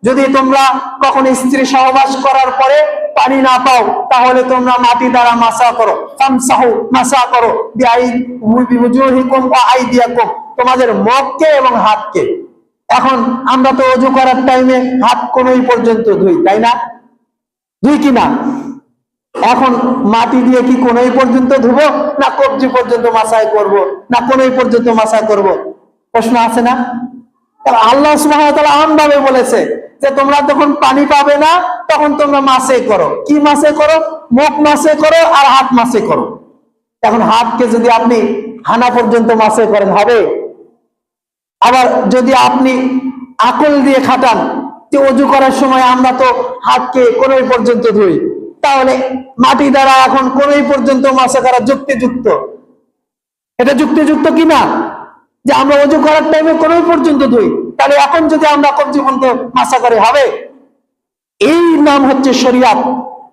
যদি তোমরা কখন স্ত্রী সহবাস করার পরে পানি না পাও তাহলে তোমরা মাটি দ্বারা মাসা করো, ফামসাহু, মাসা করো, বিওয়াজুহিকুম ওয়া আইদিয়াকুম, তোমাদের মুখকে এবং হাতকে। এখন আমরা তো ওযু করার টাইমে হাত কোনই পর্যন্ত ধুই, তাই না? ধুই কি না? এখন মাটি দিয়ে কি কোনই পর্যন্ত ধুবো, না কবজি পর্যন্ত মাসাই করব, না কোনই পর্যন্ত মাসা করব? প্রশ্ন আছে না? আল্লাহ সুবহানাহু ওয়া তাআলা আমভাবে বলেছে যে তোমরা যখন পানি পাবে না তখন তোমরা মাসে করো। কি মাসে করো? মুখ মাসে করো আর হাত মাসে করো। এখন হাতকে যদি আপনি হানা পর্যন্ত মাসে করেন হবে? আবার যদি আপনি আকল দিয়ে খাটান যে ওযু করার সময় আমরা তো হাতকে কোনই পর্যন্ত ধুই, তাহলে মাটি দ্বারা এখন কোনই পর্যন্ত মাসে করা যুক্তিযুক্ত? এটা যুক্তিযুক্ত কিনা যে আমরা ওযু করার টাইমে কোনই পর্যন্ত ধুই, তাহলে এখন যদি আমরা কবজি পর্যন্ত মাসা করে হবে? এই নাম হচ্ছে শরীয়ত।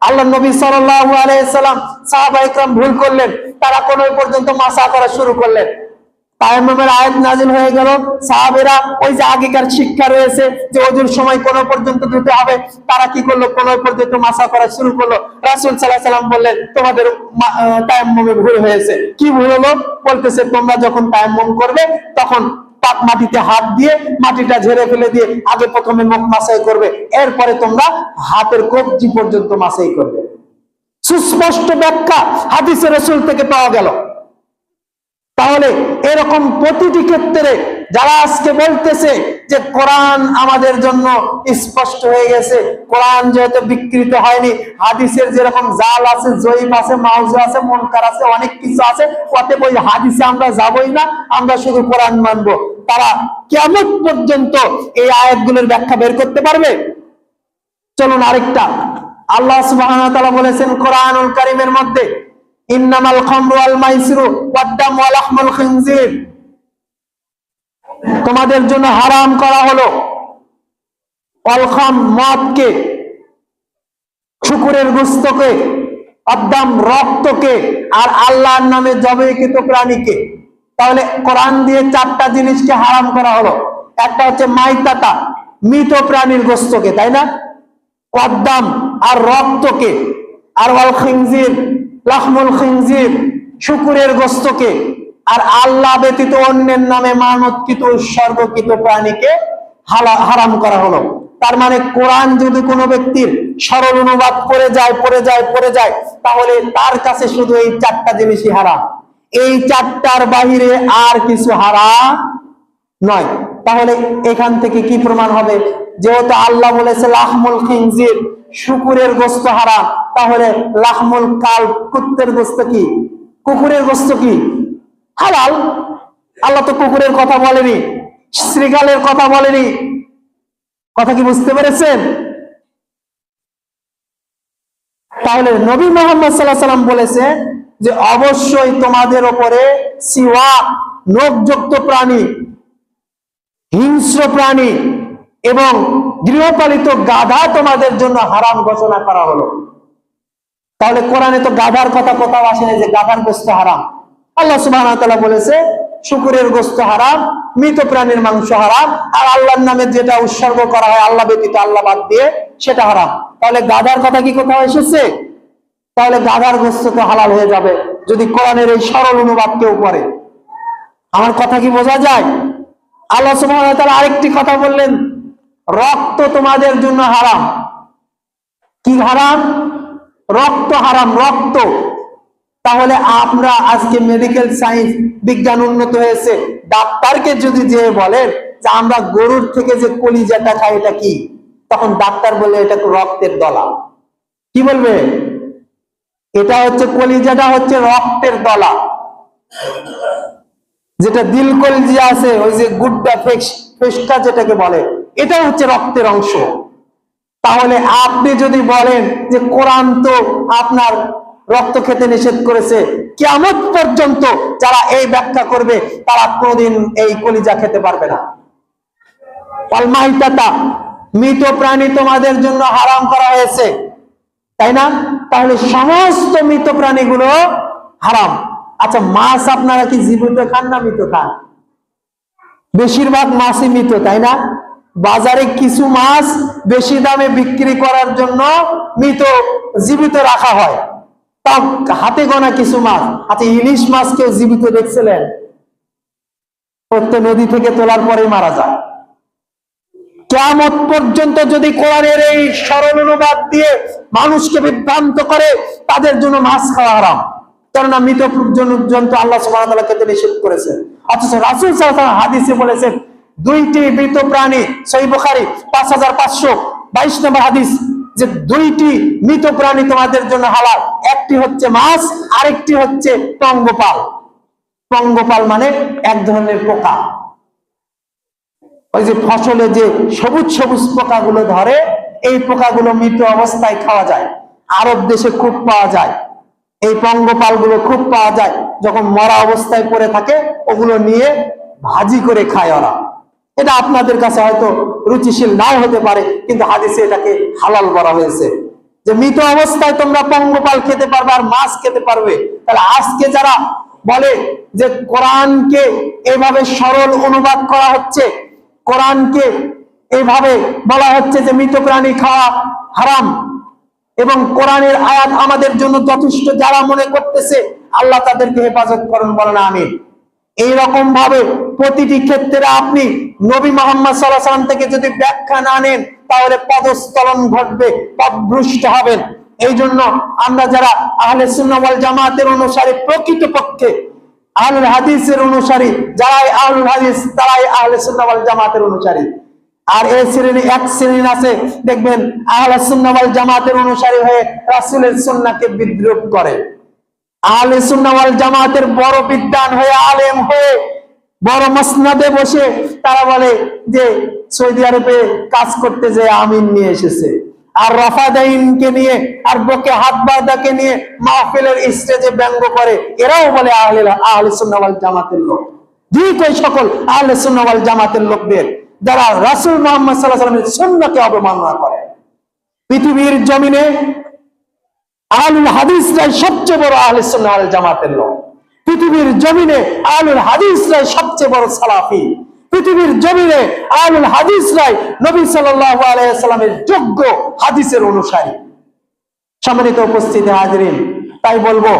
আল্লাহ নবী সাল্লাল্লাহু আলাইহি সাল্লাম, সাহাবায়ে কেরাম ভুল করলেন, তারা কোনই পর্যন্ত মাসা করা শুরু করলেন। তায়াম্মুমের আয়াত নাযিল হয়ে গেল, সাহাবীরা ওই যে আগেকার শিক্ষা রয়েছে যে ওযুর সময় কোন পর্যন্ত ধুতে হবে, তারা কি করলো? কোন পর্যন্ত মাসা করা শুরু করলো। রাসূল সাল্লাল্লাহু আলাইহি সাল্লাম বললেন তোমাদের তায়াম্মুমে ভুল হয়েছে। কি ভুল হলো? বলতেছে তোমরা যখন তায়াম্মুম করবে তখন পাক মাটিতে হাত দিয়ে মাটিটা ঝেড়ে ফেলে দিয়ে আগে প্রথমে মুখ মাসাই করবে, এরপরে তোমরা হাতের কবজি পর্যন্ত মাসাই করবে। সুস্পষ্ট ব্যাখ্যা হাদিসে রাসূল থেকে পাওয়া গেল। তাহলে এরকম প্রতিটি ক্ষেত্রে যারা আজকে বলতেছে যে কোরআন আমাদের জন্য স্পষ্ট হয়ে গেছে, কোরআন যেহেতু বিকৃত হয়নি, হাদিসের যেরকম জাল আছে, জয়ীফ আছে, মাউযু আছে, মুনকার আছে, অনেক কিছু আছে, অতএব ওই হাদিসে আমরা যাবই না, আমরা শুধু কোরআন মানবো, তারা কিয়ামত পর্যন্ত এই আয়াতগুলোর ব্যাখ্যা বের করতে পারবে? চলুন আরেকটা, আল্লাহ সুবহানাহু ওয়া তাআলা বলেছেন কোরআনুল কারীমের মধ্যে, ইন্নামাল খামরু ওয়াল মাইসিরু ওয়াদ দামু ওয়া লাহমুল খিনজির, তোমাদের জন্য হারাম করা হলো ওয়াল খাম, মদকে, শুকরের গোশতকে, আদ্দাম, রক্তকে, আর আল্লাহর নামে জবাইকৃত প্রাণীকে। তাহলে কোরআন দিয়ে 4টা জিনিসকে হারাম করা হলো। একটা হচ্ছে মাইতাতা, মৃত প্রাণীর গোশতকে, তাই না? আদ্দাম আর রক্তকে, আর ওয়াল খিনজির, লাহমুল খিনজির, শুকরের গোশতকে, আর আল্লাহ ব্যতীত অন্যের নামে মানবকৃত উৎসর্গকৃত প্রাণীকে হারাম করা হলো। তার মানে কোরআন যদি কোনো ব্যক্তির সরল অনুবাদ পড়ে যায় তাহলে তার কাছে শুধু এই 4টা জিনিসই হারাম, এই 4টার বাহিরে আর কিছু হারাম নয়। তাহলে এখান থেকে কি প্রমাণ হবে? যেহেতু আল্লাহ বলেছে লাহমুল খিনজির, শুকুরের গোশত হারাম, তাহলে লাহমুল কালব, কুত্তের গোশত কি, কুকুরের গোশত কি হালাল। আল্লাহ তো কুকুরের কথা বলেনি, শ্রীগালের কথা বলেনি। কথা কি বুঝতে পেরেছেন? তাহলে নবী মুহাম্মদ সাল্লাল্লাহু আলাইহি ওয়াসাল্লাম বলেছে যে অবশ্যই তোমাদের উপরে সিওয়াক, নখযুক্ত প্রাণী, হিংস্র প্রাণী এবং গৃহপালিত গাধা তোমাদের জন্য হারাম ঘোষণা করা হলো। তাহলে কোরআনে তো গাধার কথা কোথাও আসেনি যে গাধার গোশত হারাম। আল্লাহ সুবহানাহু ওয়া তাআলা বলেছে শুকুরের গোশত হারাম, মৃত প্রাণীর মাংস হারাম, আর আল্লাহর নামে যেটা উৎসর্গ করা হয় আল্লাহ ব্যতীত, আল্লাহ বাদ দিয়ে, সেটা হারাম। তাহলে গাধার কথা কি কোথাও এসেছে? তাহলে গাধার গোশত তো হালাল হয়ে যাবে যদি কোরআনের এই সরল অনুবাদ কেউ করে। আমার কথা কি বোঝা যায়? আল্লাহ সুবহানাহু ওয়া তাআলা আরেকটি কথা বললেন, রক্ত তোমাদের জন্য হারাম। কি হারাম? রক্ত হারাম, রক্ত। তাহলে আমরা আজকে মেডিকেল সায়েন্স, বিজ্ঞান উন্নত হয়েছে, ডাক্তারকে যদি যে বলেন যে আমরা গরুর থেকে যে কলিজাটা খাই এটা কি, তখন ডাক্তার বলে এটা রক্তের দলা। কি বলবে? এটা হচ্ছে কলিজাটা হচ্ছে রক্তের দলা, যেটা দিল কলিজা আছে, ওই যে গুড্ডা ফেসটা যেটাকে বলে, এটা হচ্ছে রক্তের অংশ। তাহলে আপনি যদি বলেন যে কোরআন তো আপনার রক্ত খেতে নিষেধ করেছে, কিয়ামত পর্যন্ত যারা এই ব্যাখ্যা করবে তারা কোনদিন এই কলিজা খেতে পারবে না। আল-মাইতাতা, মৃত প্রাণী তোমাদের জন্য হারাম করা হয়েছে, তাই না? তাহলে সমস্ত মৃত প্রাণীগুলো হারাম। আচ্ছা, মাছ আপনারা কি জীবিত খান না মৃত খান? বেশিরভাগ মাছই মৃত, তাই না? বাজারে কিছু মাছ বেশি দামে বিক্রি করার জন্য মৃত, জীবিত রাখা হয়, তা হাতে গোনা কিছু মাছ। আচ্ছা, ইলিশ মাছ কেউ জীবিত দেখছিলেন? প্রত্যেক নদী থেকে তোলার পরে মারা যায়। কিয়ামত পর্যন্ত যদি কোরআনের এই সরল অনুবাদ দিয়ে মানুষকে বিভ্রান্ত করে, তাদের জন্য মাছ খাওয়া হারাম, কেননা মৃত জন্তু আল্লাহ সুবহানাহু ওয়া তাআলা খেতে নিষেধ করেছে। অথচ রাসূল সাল্লাল্লাহু আলাইহি ওয়াসাল্লাম হাদিসে বলেছেন 2টি মৃত প্রাণী, সহিহ বুখারী 5522 নম্বর হাদিস, যে 2টি মৃত প্রাণী তোমাদের জন্য হালাল, একটি হচ্ছে মাছ, আরেকটি হচ্ছে পঙ্গপাল। পঙ্গপাল মানে এক ধরনের পোকা, ওই যে ফসলে যে সবুজ সবুজ পোকাগুলো ধরে, এই পোকাগুলো মৃত অবস্থায় খাওয়া যায়। আরব দেশে খুব পাওয়া যায়, এই পঙ্গপাল গুলো খুব পাওয়া যায়। যখন মরা অবস্থায় পড়ে থাকে ওগুলো নিয়ে ভাজি করে খায় ওরা। এটা আপনাদের কাছে হয়তো রুচিশীল নাও হতে পারে, কিন্তু হাদিসে এটাকে হালাল বলা হয়েছে যে মৃত অবস্থায় তোমরা পঙ্গপাল খেতে পারবে আর মাছ খেতে পারবে। তাহলে আজকে যারা বলে যে কোরআনকে এইভাবে সরল অনুবাদ করা হচ্ছে, কোরআনকে এইভাবে বলা হচ্ছে যে মৃত প্রাণী খাওয়া হারাম এবং কোরআনের আয়াত আমাদের জন্য যথেষ্ট, যারা মনে করতেছে আল্লাহ তাদেরকে হেফাজত করেন, বলেন আমিন। এইরকম ভাবে প্রতিটি ক্ষেত্রে আপনি নবী মুহাম্মদ সাল্লাল্লাহু আলাইহি ওয়াসাল্লাম থেকে যদি ব্যাখ্যা না নেন তাহলে পদস্খলন ঘটবে, পথভ্রষ্ট হবেন। এই জন্য আমরা যারা আহলে সুন্নাহ ওয়াল জামাতের অনুসারী, প্রকৃতপক্ষে আহলুল হাদিসের অনুসারী, যারাই আহলুল হাদিস তারাই আহলে সুন্নাহ ওয়াল জামাতের অনুসারী। আর এই শ্রেণী, এক শ্রেণী আছে দেখবেন আহলে সুন্নাহ ওয়াল জামাতের অনুসারী হয়ে রাসূলের সুন্নাহকে বিদ্রূপ করে। আহলে সুন্নাহ ওয়াল জামাতের বড় বিদ্বান হয়ে, আলেম হয়ে, বড় মাসনাদে বসে তারা বলে যে সৌদি আরবে কাজ করতে যে আমিন নিয়ে এসেছে, আর রাফাদাইনকে নিয়ে আর বকে হাত বাঁধাকে নিয়ে মাহফিলের স্টেজে ব্যঙ্গ করে। এরাও বলে আহলে সুন্নাহ ওয়াল জামাতের লোক। ঠিক ওই সকল আহলে সুন্নাহ ওয়াল জামাতের লোকদের যারা রাসূল মুহাম্মদ সাল্লাল্লাহু আলাইহি ওয়াসাল্লামের সুন্নাহকে অবমাননা করে। পৃথিবীর জমিনে আহলুল হাদিসরাই সবচেয়ে বড় আহলে সুন্নাহ ওয়াল জামাতের লোক। পৃথিবীর জমিনে আহলুল হাদিসরাই সবচেয়ে বড় সালাফি। পৃথিবীর জমিনে আহলুল হাদিসরাই নবী সাল্লাল্লাহু আলাইহি ওয়াসাল্লামের যোগ্য হাদিসের অনুসারী। সম্মানিত উপস্থিতি হাজিরিন, তাই বলবো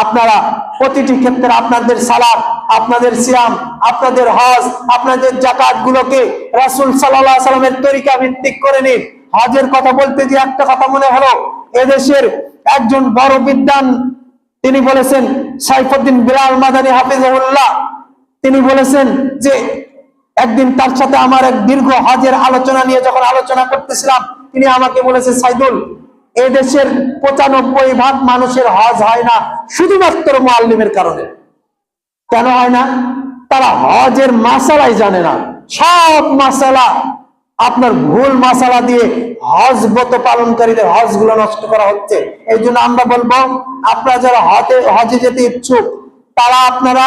আপনারা প্রতিটি ক্ষেত্রে আপনাদের সালাত, আপনাদের সিয়াম, আপনাদের হজ, আপনাদের যাকাত গুলোকে রাসূল সাল্লাল্লাহু আলাইহি সাল্লামের তরিকা ভিত্তিক করে নিন। হজের কথা বলতে যে একটা কথা মনে হলো, এদেশের একজন বড় বিদ্বান তিনি বলেছেন, সাইফুদ্দিন বিলাল মাদানী হাফিজাহুল্লাহ, তিনি বলেছেন যে একদিন তার সাথে আমার এক দীর্ঘ হজের আলোচনা নিয়ে যখন আলোচনা করতেছিলাম, তিনি আমাকে বলেছে, সাইদুল, এদেশের 95% মানুষের হজ হয় না শুধুমাত্র মুআল্লিমের কারণে। কেন হয় না? তারা হজের মাসালাই জানে না। সব মাসালা আপনার ভুল মাসালা দিয়ে হজ ব্রত পালনকারীদের হজ গুলো নষ্ট করা হচ্ছে। এই জন্য আমরা বলবো, আপনারা যারা হজে যেতে ইচ্ছুক তারা আপনারা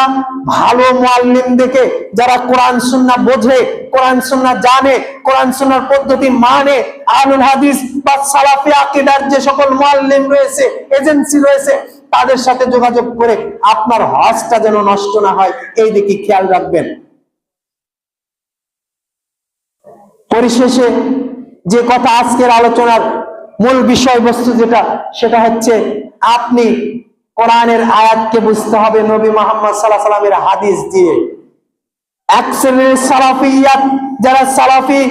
ভালো মুআল্লিম দেখে, যারা কোরআন সুন্নাহ বোঝে, কোরআন সুন্নাহ জানে, কোরআন সুন্নাহর পদ্ধতি মানে, আহলুল হাদিস বা সালাফি আকীদার যে সকল মুআল্লিম রয়েছে, এজেন্সি রয়েছে, তাদের সাথে যোগাযোগ করে আপনার হজটা যেন নষ্ট না হয় এই দিকে খেয়াল রাখবেন। পরিশেষে যে কথা আজকের আলোচনার মূল বিষয়বস্তু যেটা, সেটা হচ্ছে আপনি কোরআনের আয়াতকে বুঝতে হবে নবী মুহাম্মদ সাল্লাল্লাহু আলাইহি ওয়াসাল্লামের হাদিস দিয়ে। এক শ্রেণীর সালাফিয়াত, যারা সালাফি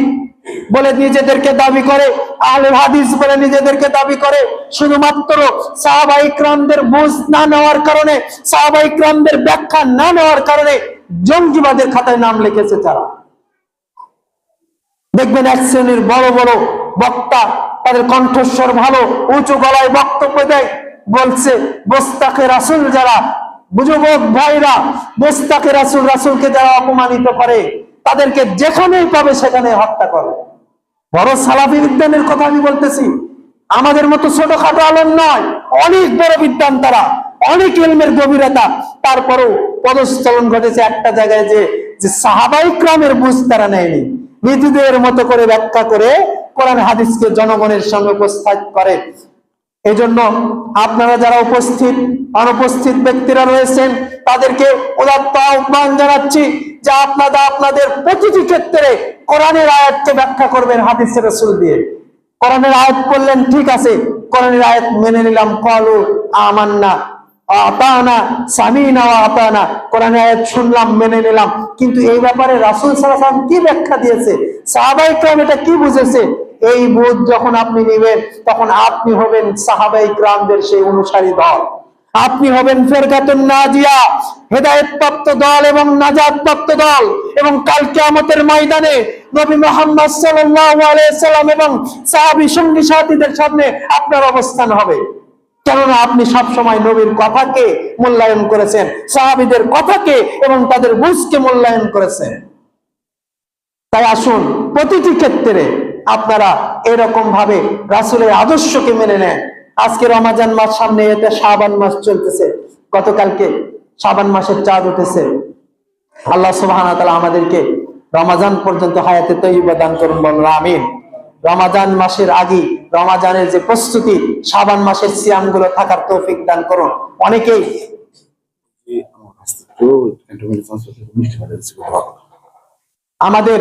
বলে নিজেদেরকে দাবি করে, আহলুল হাদিস বলে নিজেদেরকে দাবি করে, শুধুমাত্র সাহাবায়ে ইকরামদের বুঝ না নেওয়ার কারণে, সাহাবায়ে ইকরামদের ব্যাখ্যা না নেওয়ার কারণে জঙ্গিবাদের খাতায় নাম লিখেছে তারা। দেখবেন এক শ্রেণীর বড় বড় বক্তা, তাদের কণ্ঠস্বর ভালো, উঁচু গলায় বক্তব্য দেয়, বলছে গোস্তাখে রাসূল যারা, যুবক ভাইরা, গোস্তাখে রাসূল, রাসূলকে যারা অপমানিত করে তাদেরকে যেখানেই পাবে সেখানে হত্যা করে। বড় সালাফি বিদ্বানের কথা আমি বলতেছি, আমাদের মতো ছোটখাটো আলেম নয়, অনেক বড় বিদ্বান তারা, অনেক ইলমের গভীরতা, তারপরেও পদস্খলন ঘটেছে একটা জায়গায় যে সাহাবায়ে ইকরামের বুঝ তারা নেয়নি, নিজেদের মতো করে ব্যাখ্যা করে কোরআন হাদিসকে জনগণের সামনে উপস্থাপন করে। এই জন্য আপনারা যারা উপস্থিত, অনুপস্থিত ব্যক্তিরা রয়েছেন, তাদেরকে উদাত্ত আহ্বান জানাচ্ছি যে আপনারা আপনাদের প্রতিটি ক্ষেত্রে কোরআনের আয়াতকে ব্যাখ্যা করবেন হাদিসের রাসূল দিয়ে। কোরআনের আয়াত পড়লেন, ঠিক আছে, কোরআনের আয়াত মেনে নিলাম, ক্বালু আমান্না আতানা সামিনা ওয়া আতানা, কোরআনের আয়াত শুনলাম, মেনে নিলাম, কিন্তু এই ব্যাপারে রাসূল সাল্লাল্লাহু আলাইহি ওয়াসাল্লাম কি ব্যাখ্যা দিয়েছে, সাহাবায়ে ইকরাম এটা কি বুঝেছে, এই বোধ যখন আপনি নেবেন তখন আপনি হবেন সাহাবায়ে ইকরামদের সেই অনুসারী দল, আপনি হবেন ফিরকাতুন নাজিয়া, হেদায়েতপ্রাপ্ত দল এবং নাজাতপ্রাপ্ত দল। এবং কাল কিয়ামতের ময়দানে নবী মুহাম্মদ সাল্লাল্লাহু আলাইহি ওয়াসাল্লাম এবং সাহাবী সঙ্গী সাথীদের সামনে আপনার অবস্থান হবে, কেননা আপনি সব সময় নবীর কথাকে মূল্যায়ন করেছেন, সাহাবীদের কথাকে এবং তাদের বুঝকে মূল্যায়ন করেছেন। তাই আসুন প্রতিটি ক্ষেত্রে আপনারা এরকম ভাবে রাসূলের আদর্শকে মেনে নেন। আজকে রমজান মাস সামনে, এটা শাবান মাস চলতেছে, গতকালকে শাবান মাসের চাঁদ উঠেছে। আল্লাহ সুবহানাহু ওয়া তাআলা আমাদেরকে রমজান পর্যন্ত হায়াতে তয়্যিবা দান করুন, বলুন আমিন। রমজান মাসের আগে রমজানের যে প্রস্তুতি, শাবান মাসের সিয়াম গুলো থাকার তৌফিক দান করুন। অনেকেই আমাদের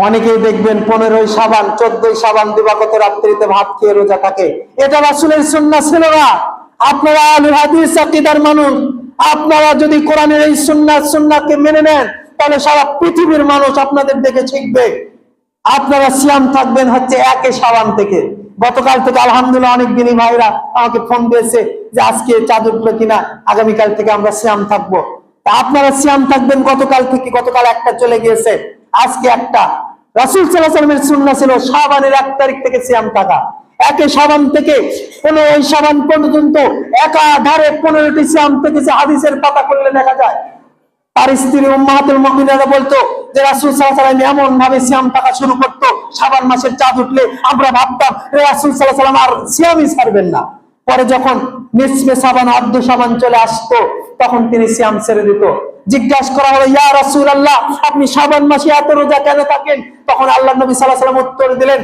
অনেকেই দেখবেন 15ই শাবান, 14ই শাবান দিবাগত রাত্রিতে ভাত খেয়ে রোজা থাকে। এটা রাসূলের সুন্নাহ ছিল না। আপনারা আহলুল হাদিস আকীদার মানুষ, আপনারা যদি কোরআনের এই সুন্নাহকে মেনে নেন, তাহলে সারা পৃথিবীর মানুষ আপনাদের দেখে শিখবে। আপনারা সিয়াম থাকবেন হচ্ছে 1 শাবান থেকে। গতকাল থেকে আলহামদুলিল্লাহ অনেক দিনই ভাইরা আমাকে ফোন দিয়েছে যে আজকে চাঁদ উঠলো কিনা, আগামীকাল থেকে আমরা সিয়াম থাকবো। তা আপনারা সিয়াম থাকবেন গতকাল থেকে, গতকাল 1টা চলে গিয়েছে, আজকে 1টা। রাসূল সাল্লাল্লাহু আলাইহি ওয়াসাল্লামের সুন্নাহ ছিল শাবানের 1 তারিখ থেকে সিয়াম থাকা। 1 শাবান থেকে 15 শাবান পর্যন্ত একাধারে 15টি সিয়াম থেকে যে হাদিসের পাতা করলে দেখা যায়। তার স্ত্রী উম্মাহাতুল মুমিনিনা বলতো যে রাসূল সাল্লাল্লাহু আলাইহি ওয়াসাল্লাম এমন ভাবে সিয়াম থাকা শুরু করতো, শাবান মাসের চাঁদ উঠলে আমরা ভাবতাম রাসূল সাল্লাল্লাহু আলাইহি ওয়াসাল্লাম আর সিয়ামই ছাড়বেন না। পরে যখন নিসফে শাবান, অর্ধ শাবান চলে আসতো, তখন তিনি সিয়াম ছেড়ে দিত। জিজ্ঞাসা করা হলো, ইয়া রাসূলুল্লাহ, আপনি শাবান মাসে এত রোজা কেন থাকেন? তখন আল্লাহর নবী সাল্লাল্লাহু আলাইহি ওয়াসাল্লাম উত্তর দিলেন,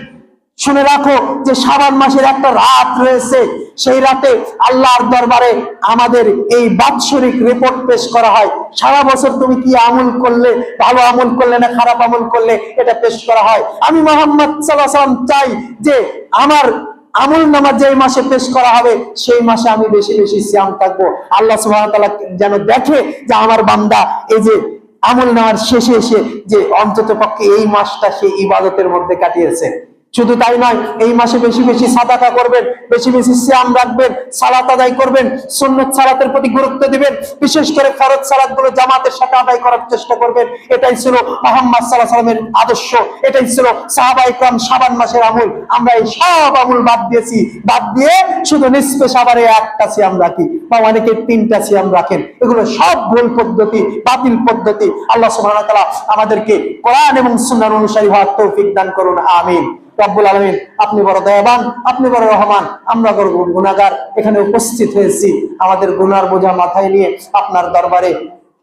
শুনে রাখো যে শাবান মাসের একটা রাত রয়েছে, সেই রাতে আল্লাহর দরবারে আমাদের এই বাৎসরিক রিপোর্ট পেশ করা হয়। সারা বছর তুমি কি আমল করলে, ভালো আমল করলে না খারাপ আমল করলে, এটা পেশ করা হয়। আমি মুহাম্মদ সাল্লাল্লাহু আলাইহি ওয়াসাল্লাম চাই যে আমার আমল নামা যে মাসে পেশ করা হবে সেই মাসে আমি বেশি বেশি সিয়াম থাকবো। আল্লাহ সুবহানাহু ওয়া তাআলা যেন দেখে যে আমার বান্দা এই যে আমল নামার শেষে এসে যে অন্তত পক্ষে এই মাসটা সে ইবাদতের মধ্যে কাটিয়েছে। শুধু তাই নয়, এই মাসে বেশি বেশি সাদাকা করবেন, বেশি বেশি সিয়াম রাখবেন, সালাত আদায় করবেন, সুন্নত সালাতের প্রতি গুরুত্ব দিবেন, বিশেষ করে ফরজ সালাতগুলো জামাতের সাথে আদায় করার চেষ্টা করবেন। এটাই ছিল মুহাম্মদ সাল্লাল্লাহু আলাইহি ওয়াসাল্লামের আদর্শ, এটাই ছিল সাহাবায়ে কেরাম শাবান মাসের আমল। আমরা এই সব আমল বাদ দিয়েছি, বাদ দিয়ে শুধু নিসফে শাবানে একটা সিয়াম রাখি, বা অনেকে 3টা সিয়াম রাখেন। এগুলো সব ভুল পদ্ধতি, বাতিল পদ্ধতি। আল্লাহ সুবহানাহু ওয়া তাআলা আমাদেরকে কোরআন এবং সুন্নাহর অনুসারী হওয়ার তৌফিক দান করুন, আমিন। রব্বুল আলামিন, আপনি বড় দয়াবান, আপনি বড় রহমান, আমরা বড় গুনাহগার এখানে উপস্থিত হয়েছি। আমাদের গুনার বোঝা মাথায় নিয়ে আপনার দরবারে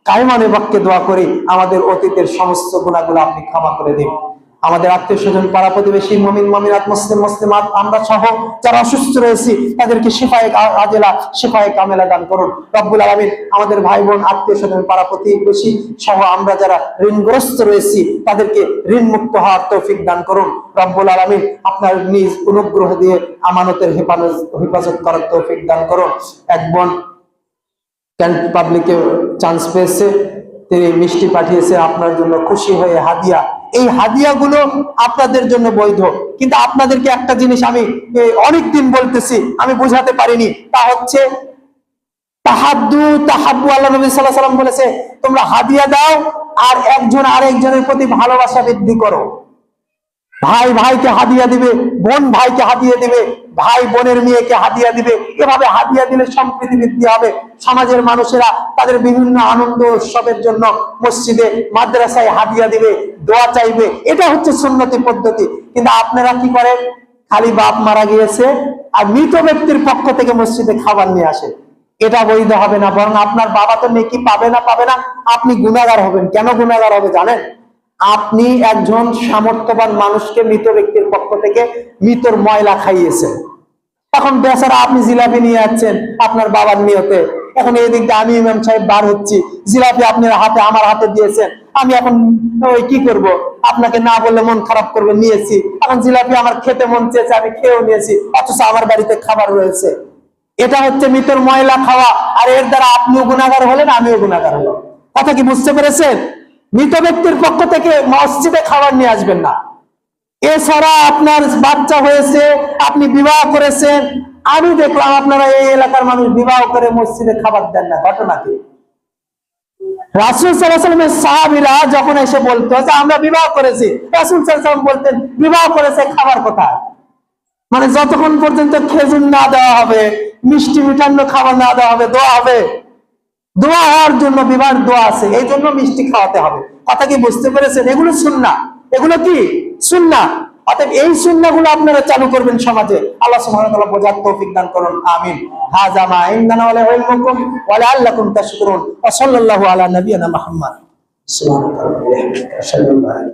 কায়মানে বাক্যে দোয়া করি, আমাদের অতীতের সমস্ত গুনাহগুলো আপনি ক্ষমা করে দিন। আমাদের আত্মীয় স্বজন, পাড়া প্রতিবেশী, মুমিন মুমিনাত, মুসলিম মুসলিমাত, আমরা সহ যারা অসুস্থ রয়েছি তাদেরকে শিফায়ে আজেলা, শিফায়ে কামেলা দান করুন। রব্বুল আলামিন, আমাদের ভাই বোন, আত্মীয় স্বজন, পাড়া প্রতিবেশী সহ আমরা যারা ঋণগ্রস্ত রয়েছি তাদেরকে ঋণ মুক্ত হওয়ার তৌফিক দান করুন। রব্বুল আলামিন, আপনার নিজ অনুগ্রহ দিয়ে আমানতের হেফাজত করার তৌফিক দান করুন। এক বোন ক্যান্ট পাবলিকে চান্স পেয়েছে, তিনি মিষ্টি পাঠিয়েছে আপনার জন্য, খুশি হয়ে হাদিয়া। এই হাদিয়াগুলো আপনাদের জন্য বৈধ, কিন্তু আপনাদেরকে একটা জিনিস আমি অনেকদিন বলতেছি, আমি বোঝাতে পারিনি, তা হচ্ছে তাহাদ্দু তাহাব্বু। আল্লাহ নবী সাল্লাল্লাহু আলাইহি ওয়াসাল্লাম বলেছে, তোমরা হাদিয়া দাও আর একজন আরেকজনের প্রতি ভালোবাসা বৃদ্ধি করো। ভাই ভাইকে হাদিয়া দিবে, বোন ভাইকে হাদিয়া দিবে, ভাই বোনের মেয়েকে হাদিয়া দিবে। এভাবে হাদিয়া দিলে সম্প্রীতি বৃদ্ধি হবে। সমাজের মানুষেরা তাদের বিভিন্ন আনন্দ উৎসবের জন্য মসজিদে, মাদ্রাসায় হাদিয়া দিবে, দোয়া চাইবে। এটা হচ্ছে সুন্নতি পদ্ধতি। কিন্তু আপনারা কি করেন? খালি বাপ মারা গিয়েছে আর মৃত ব্যক্তির পক্ষ থেকে মসজিদে খাবার নিয়ে আসে। এটা বৈধ হবে না, বরং আপনার বাবা তো নেকি পাবে না, আপনি গুনাহগার হবেন। কেন গুনাহগার হবে জানেন? আপনি একজন সামর্থ্যবান মানুষকে মৃত ব্যক্তির পক্ষ থেকে মৃতর ময়লা খাইয়েছেন। এখন বেচারা আপনি জিলাপি নিয়ে যাচ্ছেন আপনার বাবার নিয়তে, এখন এই দিক দিয়ে আমি ইমাম সাহেব বার হচ্ছি, জিলাপি আপনার হাতে আমার হাতে দিয়েছেন, আমি এখন ওই কি করব? আপনাকে না বললে মন খারাপ করবে, নিয়েছি। এখন জিলাপি আমার খেতে মন চেয়েছে, আমি খেয়েও নিয়েছি, অথচ আমার বাড়িতে খাবার রয়েছে। এটা হচ্ছে মৃতর ময়লা খাওয়া, আর এর দ্বারা আপনিও গুনাহগার হলেন, আমিও গুনাহগার হলাম। কথা কি বুঝতে পেরেছেন? মৃত ব্যক্তির পক্ষ থেকে মসজিদে খাবার নিয়ে আসবেন না। এছাড়া আপনার বাচ্চা হয়েছে, আপনি বিবাহ করেছেন, আমি দেখলাম আপনারা এই এলাকার মানুষ বিবাহ করে মসজিদে খাবার দেন না। ঘটনা কি? রাসূল সাল্লাল্লাহু আলাইহি ওয়াসাল্লামের সাহাবীরা যখন এসে বলতো যে আমরা বিবাহ করেছি, রাসূল সাল্লাল্লাহু আলাইহি ওয়াসাল্লাম বলতেন, বিবাহ করেছে, খাবার কোথায়? মানে যতক্ষণ পর্যন্ত খেজুর না দেওয়া হবে, মিষ্টি মিঠান্ন খাবার না দেওয়া হবে, দোয়া হবে। দোয়া হওয়ার জন্য বিবাহের দোয়া আছে, এই জন্য মিষ্টি খাওয়াতে হবে। কথা কি বুঝতে পেরেছেন? এগুলো সুন্নাহ, এগুলো কি সুন্নাহ। অতএব এই সুন্নাহগুলো আপনারা চালু করবেন সমাজে। আল্লাহ সুবহানাহু ওয়া তাআলা বোঝার তৌফিক দান করুন, আমিন। হাযা মা ইনদানা ওয়া লাকুম ওয়া লাআল্লাকুম তাশকুরুন। ওয়া সাল্লাল্লাহু আলা নাবিয়িনা মুহাম্মদ। সুবহানাল্লাহি ওয়া বিহামদিহি, আশহাদু আল্লা